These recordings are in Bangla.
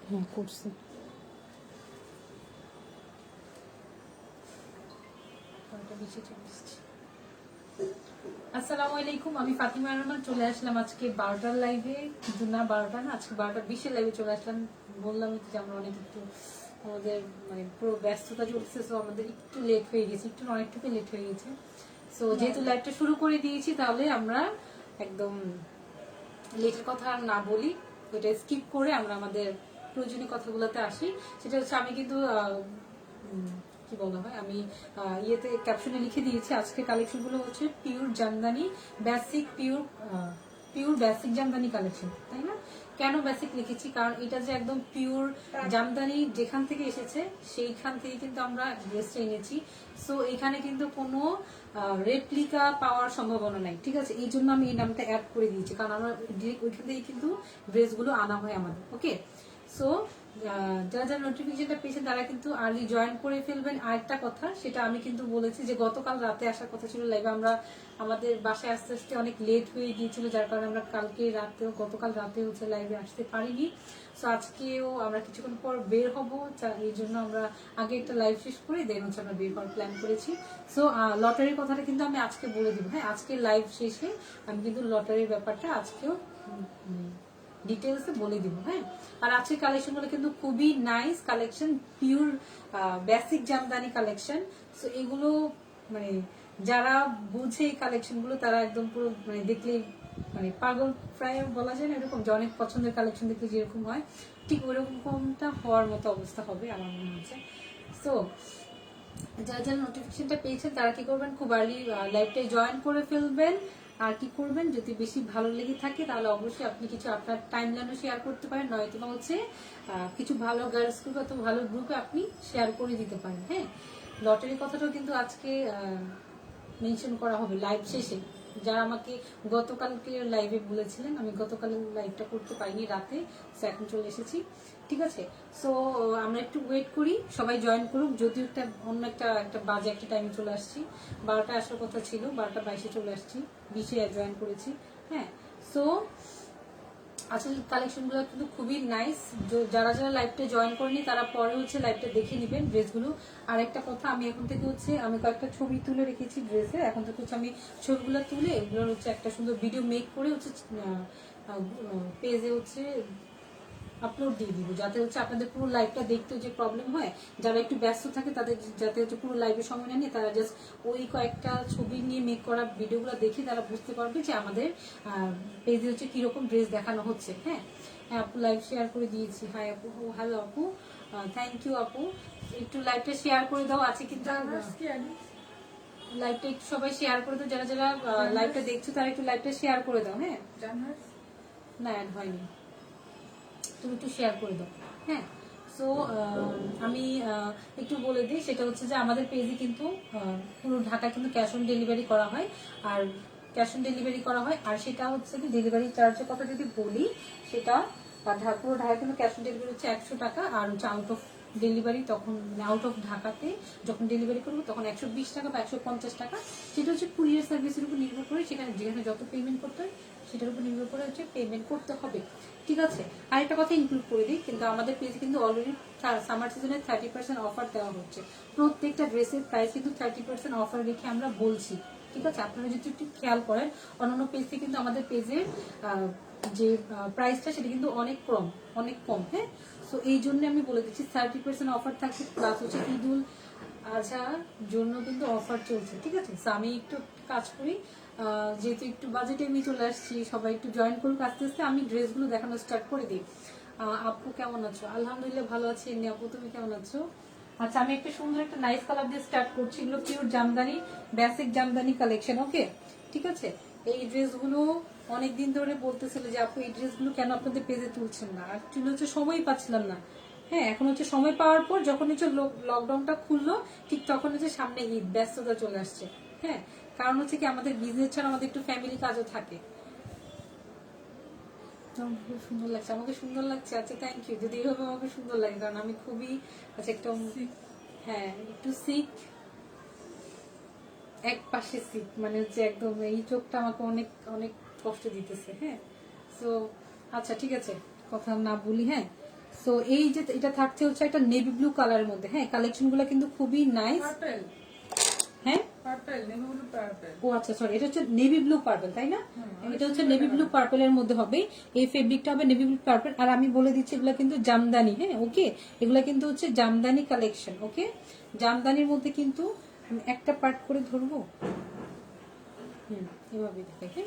হ্যাঁ করছি। আসসালামু আলাইকুম, আমি ফাতিমা রহমান চলে আসলাম আজকে 12টার লাইভে, কিন্তু না 12টা না, আজকে 12:20-এর লাইভে চলে আসলাম। বললাম যে আমরা অনেক একটু আমাদের মানে পুরো ব্যস্ততা চলছে, সো আমাদের একটু লেট হয়ে গেছে, একটু অনেকটুকু লেট হয়ে গেছে। সো যেহেতু লাইভটা শুরু করে দিয়েছি, তাহলে আমরা একদম লেটের কথা আর না বলি, ওইটা স্কিপ করে আমরা আমাদের প্রয়োজনীয় কথাগুলোতে আসি। সেটা হচ্ছে আমি কিন্তু কি বলা হয়, আমি ইয়েতে ক্যাপশনে লিখে দিয়েছি আজকে কালেকশনগুলো হচ্ছে pure Jamdani basic, pure basic Jamdani collection, তাই না? কেন বেসিক লিখেছি? কারণ এটা যে একদম পিওর জামদানি যেখান থেকে এসেছে সেইখান থেকে কিন্তু আমরা ড্রেসটা এনেছি। সো এখানে কিন্তু কোনো রেপ্লিকা পাওয়ার সম্ভাবনা নাই, ঠিক আছে? এই জন্য আমি এই নামটা অ্যাড করে দিয়েছি, কারণ আমরা ডিরেক্ট ওইখান থেকে কিন্তু ড্রেসগুলো আনা হয় আমাদের। ওকে, সো যারা যারা নোটিফিকেশনটা পেয়েছেন তারা কিন্তু আর্লি জয়েন করে ফেলবেন। আরেকটা কথা, সেটা আমি কিন্তু বলেছি যে গতকাল রাতে আসার কথা ছিল লাইভে, আমরা আমাদের বাসায় আস্তে আস্তে অনেক লেট হয়ে গিয়েছিল, যার কারণে আমরা গতকাল রাতে হচ্ছে লাইভে আসতে পারিনি। সো আজকেও আমরা কিছুক্ষণ পর বের হব, এই জন্য আমরা আগে একটা লাইভ শেষ করে দেন হচ্ছে আমরা বের হওয়ার প্ল্যান করেছি। সো লটারির কথাটা কিন্তু আমি আজকে বলে দিব। হ্যাঁ, আজকে লাইভ শেষে আমি কিন্তু লটারির ব্যাপারটা আজকেও ডিটেলসে বলে দিব। হ্যাঁ, আর আজকের কালেকশনগুলো কিন্তু খুবই nice collection, pure basic Jamdani collection. So এগুলো মানে যারা বুঝে এই কালেকশনগুলো তারা একদম পুরো মানে দেখলেই মানে পাগল প্রায় বলা যায় না, এরকম যে অনেক পছন্দের কালেকশন দেখলে যেরকম হয় ঠিক ওইরকমটা হওয়ার মতো অবস্থা হবে আমার মনে হচ্ছে। সো যারা যারা নোটিফিকেশনটা পেয়েছেন তারা কি করবেন, খুব আর্লি লাইভটাই জয়েন করে ফেলবেন। আর কি করবেন, যদি বেশি ভালো লেগে থাকে তাহলে অবশ্যই আপনি কিছু আপনার টাইমলাইনও শেয়ার করতে পারেন, নয়তো হচ্ছে কিছু ভালো গার্লস গ্রুপ অথবা ভালো গ্রুপে আপনি শেয়ার করে দিতে পারেন। হ্যাঁ, লটারির কথাটাও কিন্তু আজকে মেনশন করা হবে লাইভ শেষে। যারা আমাকে গতকালকে লাইভে বলেছিলেন, আমি গতকালের লাইভটা করতে পারিনি রাতে, সো এখন চলে এসেছি। ঠিক আছে, সো আমরা একটু ওয়েট করি, সবাই জয়েন করুক। যদিও অন্য একটা বাজে একটা টাইমে চলে আসছি, 12টায় আসার কথা ছিল, 12:22-এ চলে আসছি, 20-এ জয়েন করেছি। হ্যাঁ, সো আসলে কালেকশনগুলো কিন্তু খুবই নাইস। যারা যারা লাইভটা জয়েন করেনি তারা পরে হচ্ছে লাইভটা দেখে নেবেন ড্রেসগুলো। আর একটা কথা, আমি এখন থেকে হচ্ছে আমি কয়েকটা ছবি তুলে রেখেছি ড্রেসের, এখন থেকে হচ্ছে আমি ছবিগুলো তুলে এগুলোর হচ্ছে একটা সুন্দর ভিডিও মেক করে হচ্ছে পেজে হচ্ছে আপলোড দিয়ে দিব, যাতে হচ্ছে আপনাদের পুরো লাইভটা দেখতে যে প্রবলেম হয়, যারা একটু ব্যস্ত থাকে তাদের যাতে হচ্ছে পুরো লাইভের সময় না নিয়ে তারা জাস্ট ওই কয়েকটা ছবি নিয়ে মেক করা ভিডিওগুলো দেখে তারা বুঝতে পারবে যে আমাদের পেজে হচ্ছে কিরকম ড্রেস দেখানো হচ্ছে। হ্যাঁ, আপু লাইভ শেয়ার করে দিয়েছি। হাই আপু, হ্যালো আপু, থ্যাংক ইউ আপু। একটু লাইভটা শেয়ার করে দাও, আছে কিন্তু লাইভটা একটু সবাই শেয়ার করে দাও, যারা যারা লাইভটা দেখছো তারা একটু লাইভটা শেয়ার করে দাও। হ্যাঁ, না অ্যাড হয়নি, তুমি একটু শেয়ার করে দাও। হ্যাঁ, সো আমি একটু বলে দিই, সেটা হচ্ছে যে আমাদের পেজে কিন্তু পুরো ঢাকা কিন্তু ক্যাশ অন ডেলিভারি করা হয়, আর ক্যাশ অন ডেলিভারি করা হয়। আর সেটা হচ্ছে কি ডেলিভারি চার্জের কথা যদি বলি, সেটা পুরো ঢাকা কিন্তু ক্যাশ অন ডেলিভারি হচ্ছে 100 টাকা, আর হচ্ছে আউট অফ ডেলিভারি তখন আউট অফ ঢাকাতে যখন ডেলিভারি করবো তখন 120 টাকা বা 150 টাকা, সেটা হচ্ছে কুরিয়ার সার্ভিসের উপর নির্ভর করে, সেখানে যেখানে যত পেমেন্ট করতে হয় সেটার উপর নির্ভর করে হচ্ছে পেমেন্ট করতে হবে। ঠিক আছে, আরেকটা কথা ইনক্লুড করে দিই, কিন্তু আমাদের পেজে কিন্তু অলরেডি সামার সিজনে 30% অফার দেওয়া হচ্ছে। প্রত্যেকটা ড্রেসের প্রাইস কিন্তু 30% অফার রেখে আমরা বলছি। ঠিক আছে, আপনারা যদি একটু খেয়াল করেন অন্যান্য পেজ থেকে কিন্তু আমাদের পেজের যে প্রাইসটা সেটা কিন্তু অনেক কম। হ্যাঁ, সো এই জন্য আমি বলে দিচ্ছি 30% অফার থাকছে, প্লাস হচ্ছে ঈদুল আজহার জন্য কিন্তু অফার চলছে। ঠিক আছে, সো আমি একটু কাজ করি, যেহেতু একটু বাজেটে আমি চলে আসছি, সবাই একটু জয়েন করুক আস্তে আস্তে, আমি ড্রেসগুলো দেখানো স্টার্ট করে দিই। আপু কেমন আছো? আলহামদুলিল্লাহ ভালো আছি। এমনি আপু তুমি কেমন আছো? আচ্ছা, আমি একটা সুন্দর একটা নাইস কালার দিয়ে স্টার্ট করছি। এগুলো pure Jamdani, basic Jamdani collection. Okay, ঠিক আছে। এই ড্রেসগুলো অনেকদিন ধরে বলতেছিল যে আপু এই ড্রেসগুলো কেন আপনাদের পেজে তুলছেন না, অ্যাকচুয়ালি হচ্ছে সময়ই পাচ্ছিলাম না। হ্যাঁ, এখন হচ্ছে সময় পাওয়ার পর যখন হচ্ছে লকডাউনটা খুললো, ঠিক তখন হচ্ছে সামনে ঈদ, ব্যস্ততা চলে আসছে। হ্যাঁ, কারণ হচ্ছে কি আমাদের বিজনেস ছাড়া আমাদের একটু ফ্যামিলি কাজও থাকে। খুব সুন্দর লাগছে, আমাকে সুন্দর লাগছে। আচ্ছা, থ্যাংক ইউ। যদি এইভাবে আমাকে সুন্দর লাগে, কারণ আমি খুবই আচ্ছা একটা হ্যাঁ একটু সিক, এক পাশে সিক, মানে হচ্ছে একদম এই চোখটা আমাকে অনেক অনেক কষ্ট দিতেছে। হ্যাঁ, সো আচ্ছা ঠিক আছে, কথা না বলি। হ্যাঁ, সো এই যে এটা থাকছে হচ্ছে একটা নেভি ব্লু কালারের মধ্যে। হ্যাঁ, কালেকশন গুলো কিন্তু খুবই নাইস। হ্যাঁ, ও আচ্ছা, সরি, এটা হচ্ছে নেভি ব্লু পার্পল, তাই না? এটা হচ্ছে নেভি ব্লু পার্পল এর মধ্যে হবে। এই ফেব্রিকটা হবে নেভি ব্লু পার্পল। আর আমি বলে দিচ্ছি এগুলা কিন্তু জামদানি। হ্যাঁ, ওকে, এগুলা কিন্তু হচ্ছে জামদানি কালেকশন। ওকে, জামদানির মধ্যে কিন্তু আমি একটা পার্ট করে ধরবো। এভাবে দেখে,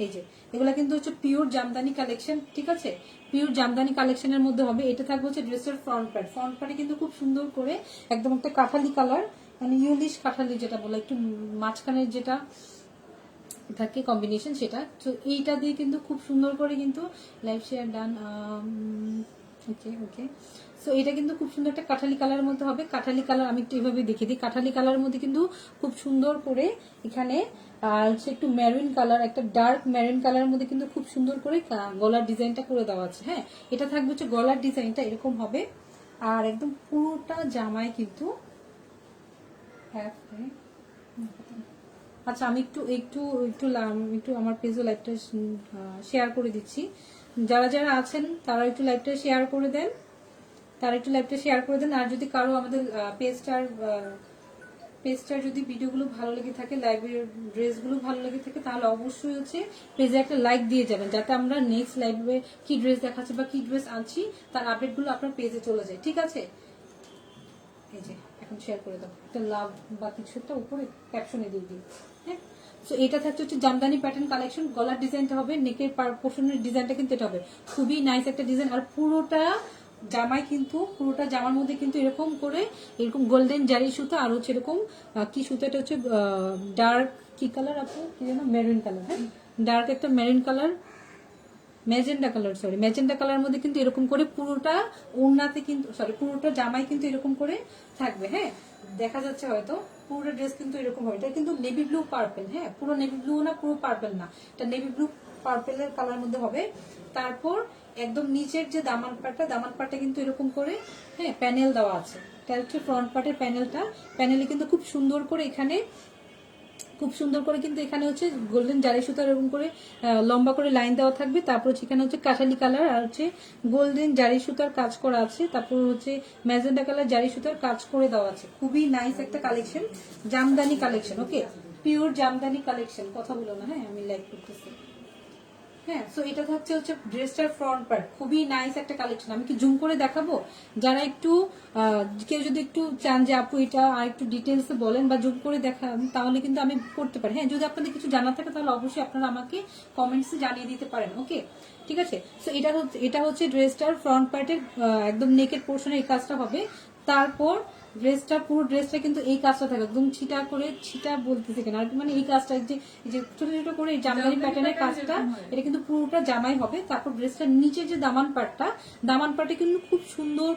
এই যে এগুলা কিন্তু হচ্ছে পিওর জামদানি কালেকশন। ঠিক আছে, পিওর জামদানি কালেকশনের মধ্যে হবে। এটা থাকবে হচ্ছে ড্রেসের ফ্রন্ট পার্ট। ফ্রন্ট পার্টে কিন্তু খুব সুন্দর করে একদম একটা কাঠালি কালার, মানে ইউলিশ কাঠালি যেটা বলে, একটু মাঝখানের যেটা থাকে কম্বিনেশন সেটা। তো এইটা দিয়ে কিন্তু খুব সুন্দর করে কিন্তু লাইভ শেয়ার ডান। ওকে ওকে, সো এটা কিন্তু খুব সুন্দর একটা কাঠালি কালারের মধ্যে হবে। কাঠালি কালার আমি একটু এভাবে দেখিয়ে দিই। কাঠালি কালারের মধ্যে কিন্তু খুব সুন্দর করে এখানে হচ্ছে একটু মেরুন কালার, একটা ডার্ক মেরুন কালারের মধ্যে কিন্তু খুব সুন্দর করে গলার ডিজাইনটা করে দেওয়া আছে। হ্যাঁ, এটা থাকবে হচ্ছে গলার ডিজাইনটা এরকম হবে। আর একদম পুরোটা জামায় কিন্তু আচ্ছা, আমি একটু একটু একটু একটু আমার পেজে লাইভটা শেয়ার করে দিচ্ছি। যারা যারা আছেন তারা একটু লাইভটা শেয়ার করে দেন, আর যদি কারো আমাদের পেজটার যদি ভিডিওগুলো ভালো লেগে থাকে, লাইভের ড্রেসগুলো ভালো লেগে থাকে, তাহলে অবশ্যই হচ্ছে পেজে একটা লাইক দিয়ে যাবেন, যাতে আমরা নেক্সট লাইভে কি ড্রেস দেখাচ্ছি বা কি ড্রেস আনছি তার আপডেটগুলো আপনার পেজে চলে যায়। ঠিক আছে, এই যে এখন শেয়ার করে দাও একটা লাভ বা কিছু একটা উপরে ক্যাপশনে দিয়ে দিই। হ্যাঁ, সো এটা থাকছে হচ্ছে জামদানি প্যাটার্ন কালেকশন। গলার ডিজাইনটা হবে, নেকের পোর্শনের ডিজাইনটা কিন্তু এটা হবে খুবই নাইস একটা ডিজাইন। আর পুরোটা জামায় কিন্তু, পুরোটা জামার মধ্যে কিন্তু এরকম করে এরকম গোল্ডেন জারি সুতা, আর হচ্ছে এরকম কি সুতা, এটা হচ্ছে ডার্ক কি কালার আপু, কি যেন মেরুন কালার। হ্যাঁ, ডার্ক একটা মেরুন কালার, ম্যাজেন্ডা কালার মধ্যে কিন্তু এরকম করে পুরোটা ওড়নাতে কিন্তু, সরি, পুরোটা জামাই কিন্তু এরকম করে থাকবে। হ্যাঁ, দেখা যাচ্ছে হয়তো পুরোটা ড্রেস কিন্তু এরকম হবে। এটা কিন্তু নেভি ব্লু পার্পল। হ্যাঁ, পুরো নেভি ব্লু না, পুরো পার্পল না, এটা নেভি ব্লু পার্পলের কালার মধ্যে হবে। তারপর একদম নিচের যে দামান পাটটা কিন্তু এরকম করে, হ্যাঁ, প্যানেল দেওয়া আছে। এটা হচ্ছে ফ্রন্ট পার্টের প্যানেলে কিন্তু খুব সুন্দর করে এখানে কিন্তু এখানে হচ্ছে গোল্ডেন জারি সুতা এরকম করে লম্বা করে লাইন দেওয়া থাকবে। তারপর হচ্ছে এখানে হচ্ছে কাঠালি কালার আর হচ্ছে গোল্ডেন জারি সুতার কাজ করা আছে। তারপর হচ্ছে ম্যাজেন্ডা কালার জারি সুতার কাজ করে দেওয়া আছে। খুবই নাইস একটা কালেকশন, জামদানি কালেকশন। ওকে, পিওর জামদানি কালেকশন। কথা বলো না, হ্যাঁ, আমি লাইক করতেছি। হ্যাঁ, সো এটা থাকছে হচ্ছে ড্রেসটার ফ্রন্ট পার্ট। খুবই নাইস একটা কালেকশন। আমি কি জুম করে দেখাবো? যারা একটু কেউ যদি একটু চান যে আপু এটা আর একটু ডিটেলস বলেন বা জুম করে দেখান, তাহলে কিন্তু আমি করতে পারি। হ্যাঁ, যদি আপনাদের কিছু জানা থাকে তাহলে অবশ্যই আপনারা আমাকে কমেন্টসে জানিয়ে দিতে পারেন। ওকে, ঠিক আছে। সো এটা হচ্ছে ড্রেসটার ফ্রন্ট পার্টের একদম নেকের পোর্শনে এই কাজটা হবে। তারপর পুরো ড্রেসটা কিন্তু এই কাজটা থাকে একদম ছিটা বলতেছে কেন আর কি, মানে এই কাজটা যে ছোট ছোট করে এই জামদানি প্যাটার্নের কাজটা, এটা কিন্তু পুরোটা জামাই হবে। তারপর ড্রেসটার নিচে যে দামান পার্টে কিন্তু খুব সুন্দর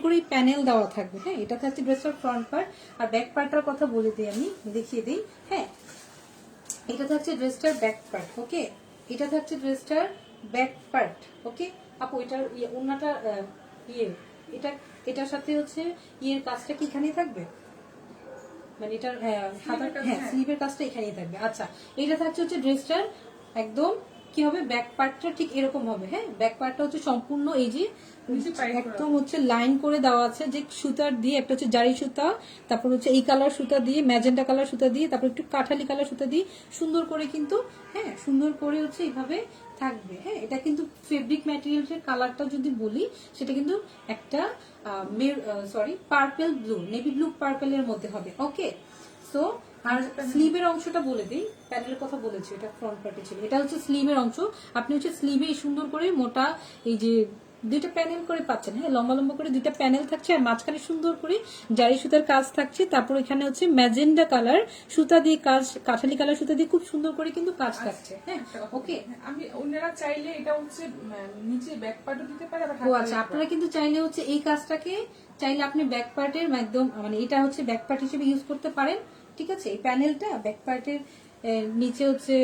করে প্যানেল দেওয়া থাকবে। হ্যাঁ, এটা থাকছে ড্রেসটার ফ্রন্ট পার্ট। আর ব্যাক পার্টটার কথা বলে দিই, আমি দেখিয়ে দিই। হ্যাঁ, এটা থাকছে ড্রেসটার ব্যাক পার্ট। ওকে, এটা থাকছে ড্রেসটার ব্যাক পার্ট। ওকে আপু, এটার ওড়নাটা এটার সাথে হচ্ছে কাজটা কি এখানেই থাকবে, মানে এটার স্লিভের কাজটা এখানেই থাকবে। আচ্ছা, এটা থাকছে হচ্ছে ড্রেসটার একদম কি হবে, ব্যাক পার্টটা ঠিক এরকম হবে। হ্যাঁ, ব্যাক পার্টটা হচ্ছে সম্পূর্ণ এই যে একদম হচ্ছে লাইন করে দেওয়া আছে যে সুতার দিয়ে, একটা হচ্ছে জারি সুতা, তারপর হচ্ছে এই কালার সুতা দিয়ে, ম্যাজেন্টা কালার সুতা দিয়ে, তারপর একটু কাঠালি কালার সুতা দিয়ে সুন্দর করে কিন্তু, হ্যাঁ, সুন্দর করে হচ্ছে এইভাবে থাকবে। হ্যাঁ, এটা কিন্তু ফেব্রিক ম্যাটেরিয়ালসের কালারটা যদি বলি, সেটা কিন্তু একটা পার্পল ব্লু, নেভি ব্লু পার্পলের মধ্যে হবে। ওকে, সো আর স্লিভের অংশটা বলে দিই, প্যানেলের কথা বলেছি, এটা ফ্রন্ট পার্টে ছিল, এটা হচ্ছে স্লিভের অংশ। আপনি হচ্ছে স্লিভে সুন্দর করে মোটা এই যে দুইটা প্যানেল করে পাচ্ছেন। হ্যাঁ, লম্বা লম্বা করে দুইটা প্যানেল থাকছে, আর মাঝখানে সুন্দর করে জারি সুতার কাজ থাকছে। তারপর এখানে হচ্ছে ম্যাজেন্ডা কালার সুতা দিয়ে কাজ, কাঠালি কালার সুতা দিয়ে খুব সুন্দর করে কিন্তু কাজ থাকছে। হ্যাঁ, ওকে, আমি ওনারা চাইলে এটা হচ্ছে নিচে ব্যাক পার্টও দিতে পারে। ও আচ্ছা, আপনারা কিন্তু চাইলে হচ্ছে এই কাজটাকে চাইলে আপনি ব্যাক পার্টের একদম, মানে এটা হচ্ছে ব্যাক পার্ট হিসেবে ইউজ করতে পারেন। ঠিক আছে, এই প্যানেলটা ব্যাক পার্টের নিচে হচ্ছে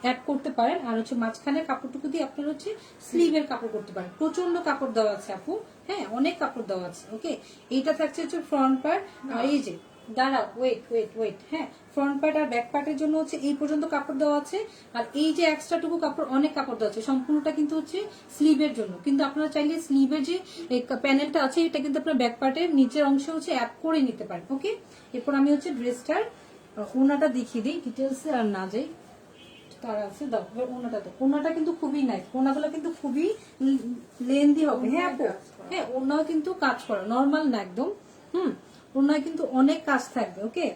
অ্যাড করতে পারেন। আর হচ্ছে মাঝখানে কাপড়টুকু দিয়ে আপনার হচ্ছে স্লিভের কাপড় করতে পারেন। প্রচন্ড কাপড় দেওয়া আছে আপু, হ্যাঁ, অনেক কাপড় দেওয়া আছে। ওকে, এইটা থাকছে হচ্ছে ফ্রন্ট পার্ট। আর এই যে দাঁড়া, ওয়েট ওয়েট ওয়েট, হ্যাঁ ফ্রন্ট পার্ট আর ব্যাক পার্টের জন্য হচ্ছে এই পর্যন্ত কাপড় দেওয়া আছে, আর এই যে এক্সট্রা টুকু কাপড় অনেক কাপড় দেওয়া আছে, সম্পূর্ণটা কিন্তু হচ্ছে স্লিভের জন্য। কিন্তু আপনারা চাইলে স্লিভের যে প্যানেলটা আছে এটা কিন্তু আপনার ব্যাক পার্টের নিচের অংশে হচ্ছে অ্যাড করে নিতে পারেন। ওকে, এরপর আমি হচ্ছে ড্রেসটার ওনাটা দেখিয়ে দিই ডিটেলসে আর না যাই, তারা আছে দাও। ওনাটা তো ওনাটা কিন্তু খুবই নাইস, ওনাগুলো কিন্তু খুবই লেন্দি হবে। হ্যাঁ আপু, হ্যাঁ ওনাও কিন্তু কাজ করা, নর্মাল না একদম। ওনায় কিন্তু অনেক কাজ থাকবে। ওকে,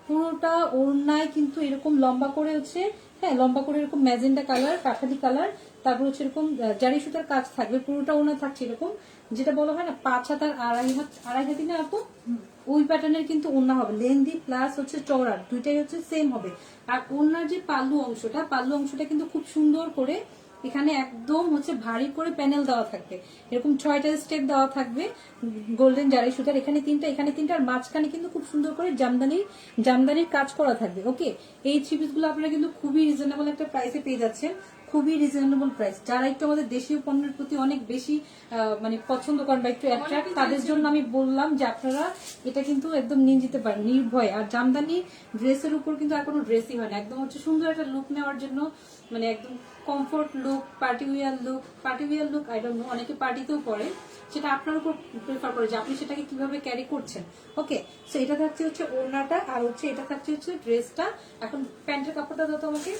পুরোটা ওড়নায় কিন্তু এরকম লম্বা করে হচ্ছে, হ্যাঁ লম্বা করে এরকম ম্যাজেন্ডা কালার, কাঠালি কালার, তারপর হচ্ছে এরকম জারি সুতার কাজ থাকবে। পুরোটা ওড়না থাকছে এরকম, যেটা বলা হয় না 5 হাত আর আড়াই হাতি না আপু, ওই প্যাটার্নের কিন্তু ওড়না হবে, লেন্দি প্লাস হচ্ছে চওড়া, দুইটাই হচ্ছে সেম হবে। আর ওড়নার যে পাল্লু অংশটা কিন্তু খুব সুন্দর করে এখানে একদম হচ্ছে ভারী করে প্যানেল দেওয়া থাকবে, এরকম 6টা স্টেপ দেওয়া থাকবে গোল্ডেন জারি সুতার, এখানে 3টা এখানে 3টা, আর মাঝখানে কিন্তু খুব সুন্দর করে জামদানির কাজ করা থাকবে। ওকে, এই থ্রি পিস গুলো আপনারা কিন্তু খুবই রিজনেবল একটা প্রাইসে পেয়ে যাচ্ছেন, খুবই রিজনেবল প্রাইস। যারা একটু আমাদের দেশীয় পণ্যের প্রতি অনেক বেশি মানে পছন্দ করেন বা একটু অ্যাট্রাক্ট, তাদের জন্য আমি বললাম যে আপনারা এটা কিন্তু একদম নিয়ে যেতে পারেন নির্ভয়। আর জামদানি ড্রেসের উপর কিন্তু আর কোনো ড্রেসই হয় না, একদম হচ্ছে সুন্দর একটা লুক নেওয়ার জন্য, মানে একদম comfort look, party wear look I don't know, অনেকে পার্টিতেও পরে, সেটা আপনার উপর প্রেফার করে যে আপনি সেটাকে কিভাবে ক্যারি করছেন। ওকে, সো এটা থাকছে হচ্ছে ওড়নাটা, আর হচ্ছে এটা থাকছে হচ্ছে ড্রেসটা। এখন প্যান্টের কাপড়টা দাও তো আমাকে।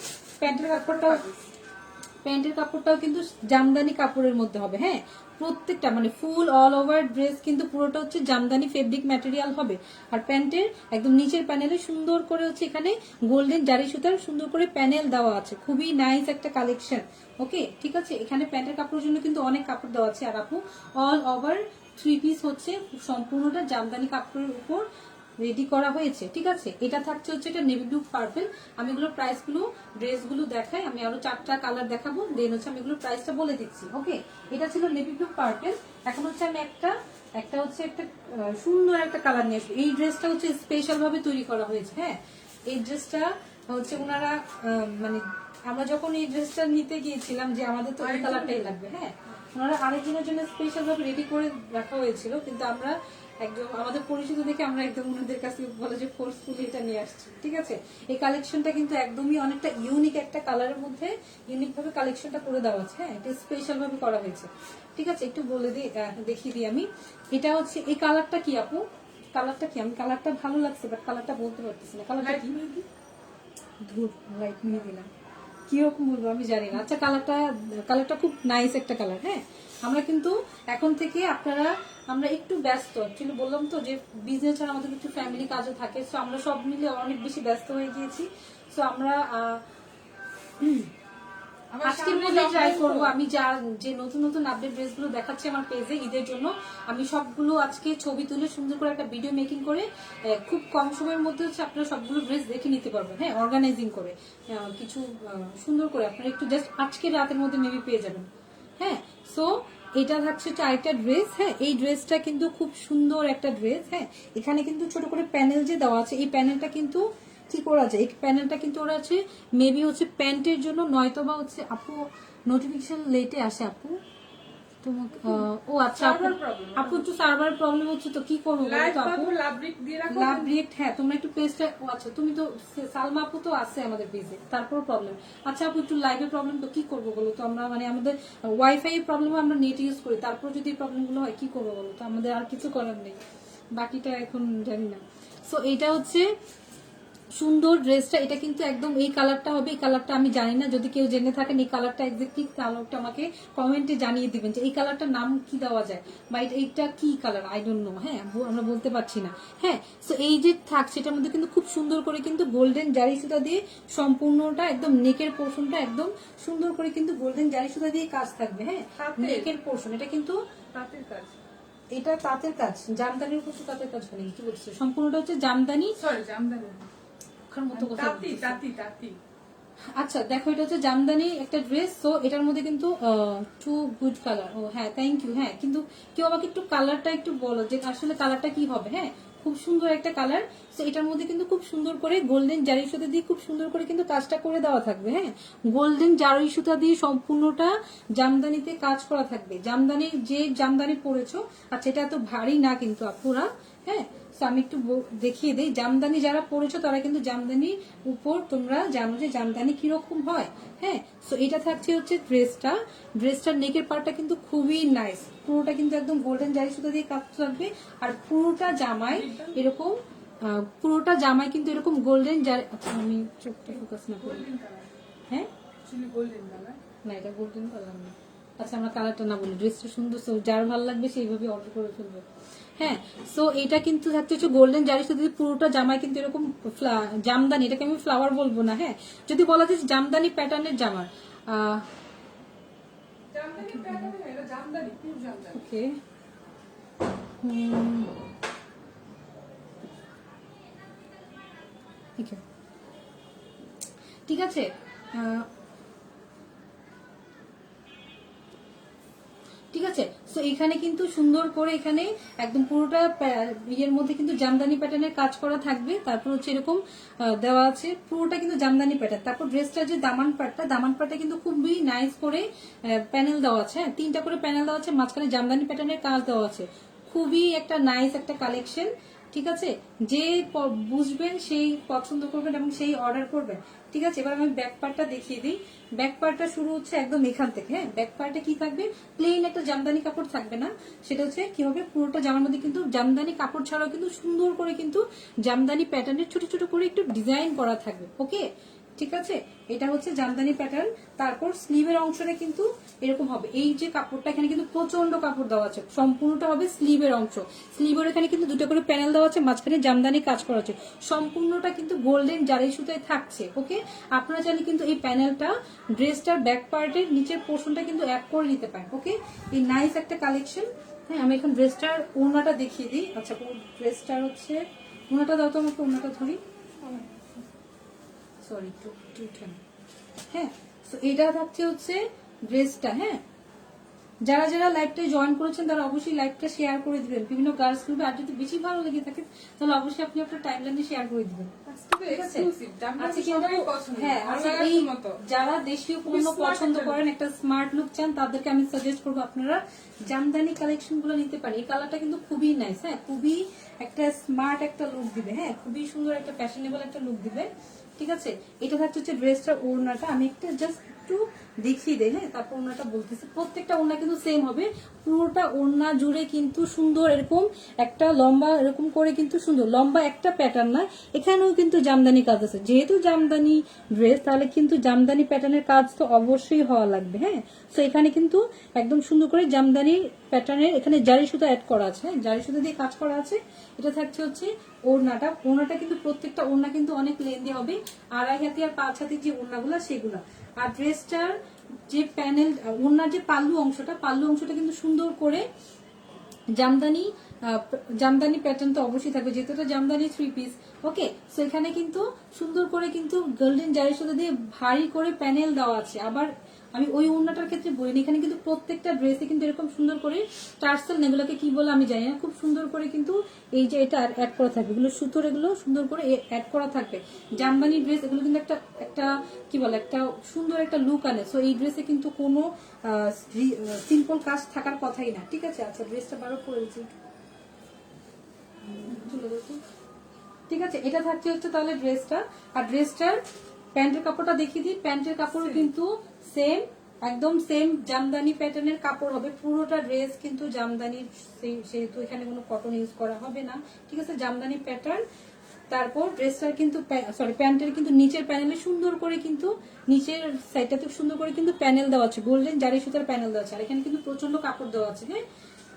প্যান্টের কাপড়টাও কিন্তু জামদানি কাপড়ের মধ্যে হবে। হ্যাঁ, প্রত্যেকটা মানে ফুল অল ওভার ড্রেস কিন্তু পুরোটা হচ্ছে জামদানি ফেব্রিক ম্যাটেরিয়াল হবে। আর প্যান্টের একদম নিচের প্যানেলে সুন্দর করে হচ্ছে এখানে গোল্ডেন জারি সুতার সুন্দর করে প্যানেল দেওয়া আছে, খুবই নাইস একটা কালেকশন। ওকে, ঠিক আছে, এখানে প্যান্টের কাপড়ের জন্য কিন্তু অনেক কাপড় দেওয়া আছে। আর আপু অল ওভার থ্রি পিস হচ্ছে সম্পূর্ণটা জামদানি কাপড়ের উপর রেডি করা হয়েছে। ঠিক আছে, এটা থাকছে হচ্ছে এটা নেভি ব্লু পার্পল। আমি এগুলো প্রাইসগুলো ড্রেসগুলো দেখাই, আমি আরো 4টা কালার দেখাবো, দেন হচ্ছে আমি এগুলো প্রাইসটা বলে দিচ্ছি। ওকে, এটা ছিল নেভি ব্লু পার্পল। এখন হচ্ছে আমি একটা হচ্ছে একটা সুন্দর একটা কালার নিয়ে আসবো। এই ড্রেসটা হচ্ছে স্পেশাল ভাবে তৈরি করা হয়েছে। হ্যাঁ, এই ড্রেসটা হচ্ছে ওনারা মানে আমরা যখন এই ড্রেসটা নিতে গিয়েছিলাম যে আমাদের তো এই কালারটাই লাগবে, হ্যাঁ ওনারা আরেকজনের জন্য স্পেশাল ভাবে রেডি করে রাখা হয়েছিল, কিন্তু আমরা একদম আমাদের পরিচিত দেখে আমরা একদম ওনাদের কাছে বলে যে ফোর্সফুলি এটা নিয়ে আসছি। ঠিক আছে, এই কালেকশনটা কিন্তু একদমই অনেকটা ইউনিক একটা কালারের মধ্যে ইউনিক ভাবে কালেকশনটা করে দেওয়া আছে। হ্যাঁ, এটা স্পেশাল ভাবে করা হয়েছে। ঠিক আছে, একটু বলে দিই, দেখিয়ে দিই আমি। এটা হচ্ছে এই কালারটা কি আপু, কালারটা কি, আমি কালারটা ভালো লাগছে বাট কালারটা বলতে পারতেছি না, কালারটা কি, ধূর লাইট নিয়ে দিলাম, কিরকম বলবো আমি জানি না। আচ্ছা, কালারটা খুব নাইস একটা কালার। হ্যাঁ, আমরা কিন্তু এখন থেকে আমরা একটু ব্যস্ত, অ্যাকচুয়ালি বললাম তো যে বিজনেস আর আমাদের কিছু ফ্যামিলি কাজও থাকে, সো আমরা সব মিলে অনেক বেশি ব্যস্ত হয়ে গিয়েছি। সো আমরা আজকের মধ্যে ট্রাই করবো, আমি যে নতুন নতুন আপডেট ড্রেসগুলো দেখাচ্ছি আমার পেজে ঈদের জন্য, আমি সবগুলো আজকে ছবি তুলে সুন্দর করে একটা ভিডিও মেকিং করে খুব কম সময়ের মধ্যে হচ্ছে আপনারা সবগুলো ড্রেস দেখে নিতে পারবেন। হ্যাঁ, অর্গানাইজিং করে কিছু সুন্দর করে আপনারা একটু জাস্ট আজকে রাতের মধ্যে মেবি পেয়ে যাবেন। হ্যাঁ, সো এটা থাকছে আরেকটা ড্রেস। হ্যাঁ, এই ড্রেসটা কিন্তু খুব সুন্দর একটা ড্রেস। হ্যাঁ, এখানে কিন্তু ছোট করে প্যানেল যে দেওয়া আছে, এই প্যানেলটা কিন্তু কি করা যায়, এই প্যানেলটা কিন্তু ওরা আছে মেবি হচ্ছে প্যান্টের জন্য, নয়তো বা হচ্ছে আপু নোটিফিকেশন লেটে আসে আপু তোমাকে। ও আচ্ছা আপু একটু সার্ভার প্রবলেম হচ্ছে, তো কি করবো আপু, লাভ রিয়েক্ট। হ্যাঁ, তোমরা একটু পেজটা, ও আচ্ছা তুমি তো সালমা আপু তো আছে আমাদের পেজে, তারপর প্রবলেম। আচ্ছা আপু একটু লাইভে প্রবলেম, তো কি করবো বলো তো, আমরা মানে আমাদের ওয়াইফাই এর প্রবলেম, আমরা নেট ইউজ করি, তারপর যদি এই প্রবলেম গুলো হয় কি করবো বলো তো, আমাদের আর কিছু করার নেই, বাকিটা এখন জানি না। সো এটা হচ্ছে সুন্দর ড্রেসটা, এটা কিন্তু একদম এই কালারটা হবে। এই কালারটা আমি জানি না, যদি কেউ জেনে থাকেন এই কালারটা এক্স্যাক্টলি কালারটা আমাকে কমেন্টে জানিয়ে দিবেন যে এই কালারটার নাম কি দেওয়া যায় বা এইটা কি কালার, আই ডোন্ট নো। হ্যাঁ, আমরা বলতে পারছি না। হ্যাঁ, সো এই যে থাকছে এটার মধ্যে কিন্তু খুব সুন্দর করে কিন্তু গোল্ডেন জারি সুতা দিয়ে সম্পূর্ণটা একদম নেকের পোর্শনটা একদম সুন্দর করে কিন্তু গোল্ডেন জারি সুতা দিয়ে কাজ থাকবে। হ্যাঁ, নেকের পোর্শন এটা কিন্তু তাঁতের কাজ, এটা তাঁতের কাজ, জামদানির উপর তো তাঁতের কাজ হয়, কি বলছো, সম্পূর্ণটা হচ্ছে জামদানি, সরি জামদানি মতো কথা। তাঁতি। আচ্ছা দেখো, এটা হচ্ছে জামদানি একটা ড্রেস। তো এটার মধ্যে কিন্তু টু গুড কালার। ও হ্যাঁ, থ্যাংক ইউ। হ্যাঁ, কিন্তু কেউ আমাকে একটু কালারটা একটু বলো যে আসলে কালারটা কি হবে। হ্যাঁ, খুব সুন্দর একটা কালার। তো এটার মধ্যে কিন্তু খুব সুন্দর করে গোল্ডেন জারি সুতা দিয়ে খুব সুন্দর করে কিন্তু কাজটা করে দেওয়া থাকবে। হ্যাঁ, গোল্ডেন জারি সুতা দিয়ে সম্পূর্ণটা জামদানিতে কাজ করা থাকবে। জামদানির যে জামদানি পরেছো, আচ্ছা এটা এত ভারী না কিন্তু আপুরা, হ্যাঁ, তো আমি একটু দেখিয়ে দিই। জামদানি যারা পরেছো তারা কিন্তু জামদানির উপর তোমরা জানো যে জামদানি কিরকম হয়। হ্যাঁ, তো এটা থাকছে হচ্ছে ড্রেসটার নেকের পার্টটা কিন্তু খুবই নাইস, পুরোটা কিন্তু একদম গোল্ডেন জারি সুতা দিয়ে কাজ থাকবে। আর পুরোটা জামায় এরকম পুরোটা জামায় কিন্তু এরকম গোল্ডেন জারি। আচ্ছা আমি চোখটা ফোকাস না করি। হ্যাঁ, গোল্ডেন কালার না এটা গোল্ডেন কালার না। আচ্ছা আমরা কালারটা না বলি, ড্রেসটা সুন্দর, সো যার ভালো লাগবে সেইভাবে অর্ডার করে ফেলবে। হ্যাঁ, সো এটা কিন্তু থাকতে হচ্ছে গোল্ডেন জারি সুতা দিয়ে পুরোটা জামায় কিন্তু এরকম জামদানি, এটাকে আমি ফ্লাওয়ার বলবো না। হ্যাঁ, যদি বলা যায় জামদানি প্যাটার্নের জামার জামদানি প্যাটার্ন, এটা জামদানি পিওর জামদানি। ওকে, ঠিক আছে। ঠিক আছে, তো এখানে কিন্তু সুন্দর করে এখানে একদম পুরোটা ইয়ের মধ্যে কিন্তু জামদানি প্যাটার্নের কাজ করা থাকবে। তারপর হচ্ছে এরকম দেওয়া আছে, পুরোটা কিন্তু জামদানি প্যাটার্ন। তারপর ড্রেসটা যে দামান পাটটা কিন্তু খুবই নাইস করে প্যানেল দেওয়া আছে। হ্যাঁ, 3টা করে প্যানেল দেওয়া আছে, মাঝখানে জামদানি প্যাটার্নের কাজ দেওয়া আছে। খুবই একটা নাইস একটা কালেকশন। ঠিক আছে, যে বুঝবেন সেই পছন্দ করবেন এবং সেই অর্ডার করবেন। ঠিক আছে, এবার আমি ব্যাক পার্টটা দেখিয়ে দিই। ব্যাক পার্টটা শুরু হচ্ছে একদম এখান থেকে। হ্যাঁ, ব্যাক পার্টে কি থাকবে, প্লেন একটা জামদানি কাপড় থাকবে না, সেটা হচ্ছে কি হবে, পুরোটা জামার মধ্যে কিন্তু জামদানি কাপড় ছাড়াও কিন্তু সুন্দর করে কিন্তু জামদানি প্যাটার্নের ছোট ছোট করে একটু ডিজাইন করা থাকবে। ওকে, ঠিক আছে, এটা হচ্ছে জামদানি প্যাটার্ন। তারপর স্লিভের অংশটা কিন্তু এরকম হবে, এই যে কাপড়টা এখানে কিন্তু প্রচন্ড কাপড় দেওয়া আছে, সম্পূর্ণটা হবে স্লিভের অংশ। স্লিভের এখানে কিন্তু 2টা করে প্যানেল দেওয়া আছে, মাঝখানে জামদানি কাজ করা আছে, সম্পূর্ণটা কিন্তু গোল্ডেন জারি সুতায় থাকছে। ওকে, আপনারা চাইলে কিন্তু এই প্যানেলটা ড্রেসটার ব্যাক পার্টের নিচের পোর্শনটা কিন্তু অ্যাড করে নিতে পারেন। ওকে, এই নাইস একটা কালেকশন। হ্যাঁ, আমি এখন ড্রেসটার ওড়নাটা দেখিয়ে দিই। আচ্ছা, ড্রেসটার হচ্ছে ওড়নাটা দাও তো আমাকে, ওড়নাটা ধরি। সরি, হ্যাঁ, তো এটা থাকছে হচ্ছে ড্রেসটা। হ্যাঁ, যারা যারা লাইভটা জয়েন করেছেন তারা অবশ্যই লাইভটা শেয়ার করে দিবেন বিভিন্ন গার্লস গ্রুপে। আর যদি বেশি ভালো লেগে থাকে তাহলে অবশ্যই আপনি আপনার টাইমলাইনে শেয়ার করে দিবেন। ঠিক আছে, আচ্ছা কিন্তু হ্যাঁ, আচ্ছা এই যারা দেশীয় পণ্য পছন্দ করেন, একটা স্মার্ট লুক চান, তাদেরকে আমি সাজেস্ট করবো আপনারা জামদানি কালেকশন গুলো নিতে পারেন। এই কালারটা কিন্তু খুবই নাইস। হ্যাঁ, খুবই একটা স্মার্ট একটা লুক দিবে। হ্যাঁ, খুবই সুন্দর একটা ফ্যাশনেবল একটা লুক দিবে। ঠিক আছে, এটা থাকছে হচ্ছে ড্রেসটার ওড়নাটা। আমি একটা জাস্ট একটু দেখিয়ে দেয়। হ্যাঁ, তারপর ওড়নাটা বলতেছি। প্রত্যেকটা ওড়না কিন্তু সেম হবে, পুরোটা ওড়না জুড়ে কিন্তু সুন্দর এরকম একটা লম্বা এরকম করে কিন্তু সুন্দর লম্বা একটা প্যাটার্ন না, এখানেও কিন্তু জামদানি কাজ আছে। যেহেতু জামদানি ড্রেস, তাহলে কিন্তু জামদানি প্যাটার্নের কাজ তো অবশ্যই হওয়া লাগবে। হ্যাঁ, তো এখানে কিন্তু একদম সুন্দর করে জামদানি প্যাটার্নের এখানে জারি সুতা অ্যাড করা আছে। হ্যাঁ, জারি সুতা দিয়ে কাজ করা আছে। এটা থাকছে হচ্ছে ওড়নাটা কিন্তু প্রত্যেকটা ওড়না কিন্তু অনেক লেন্দি হবে, 2.5 হাতি আর 5 হাতির যে ওড়নাগুলা সেগুলা। আর ড্রেসটার যে প্যানেল ওড়নার যে পাল্লু অংশটা কিন্তু সুন্দর করে জামদানি প্যাটার্ন তো অবশ্যই থাকবে, যেহেতু এটা জামদানি 3 পিস। ওকে, সো এখানে কিন্তু সুন্দর করে কিন্তু গোল্ডেন জারির সাথে দিয়ে ভারী করে প্যানেল দেওয়া আছে। আবার আমি ওই ওড়নাটার ক্ষেত্রে বলিনি, এখানে কিন্তু প্রত্যেকটা ড্রেসে কিন্তু এরকম সুন্দর করে টার্সেল, এগুলোকে কি বলে আমি জানি না, খুব সুন্দর করে কিন্তু এই যে এটা অ্যাড করা থাকবে, এগুলো সুতোর, এগুলো সুন্দর করে অ্যাড করা থাকবে। জামদানি ড্রেস এগুলো কিন্তু একটা একটা কি বলে একটা সুন্দর একটা লুক আনে। সো এই ড্রেসে কিন্তু কোনো সিম্পল কাজ থাকার কথাই না। ঠিক আছে, আচ্ছা ড্রেসটা বারো পড়েছি। ঠিক আছে, এটা থাকছে হচ্ছে তাহলে ড্রেসটা। আর ড্রেসটার প্যান্টের কাপড়টা দেখিয়ে দিই। প্যান্টের কাপড় কিন্তু সেম, একদম সেম জামদানি প্যাটার্নের কাপড় হবে। পুরোটা ড্রেস কিন্তু জামদানির, সেহেতু এখানে কোনো কটন ইউজ করা হবে না। ঠিক আছে, জামদানি প্যাটার্ন। তারপর ড্রেসটার কিন্তু প্যান্টের কিন্তু নিচের প্যানেলে সুন্দর করে কিন্তু নিচের সাইডটাতে সুন্দর করে কিন্তু প্যানেল দেওয়া আছে, গোল্ডেন জারি সুতার প্যানেল দেওয়া আছে। আর এখানে কিন্তু প্রচন্ড কাপড় দেওয়া আছে। হ্যাঁ,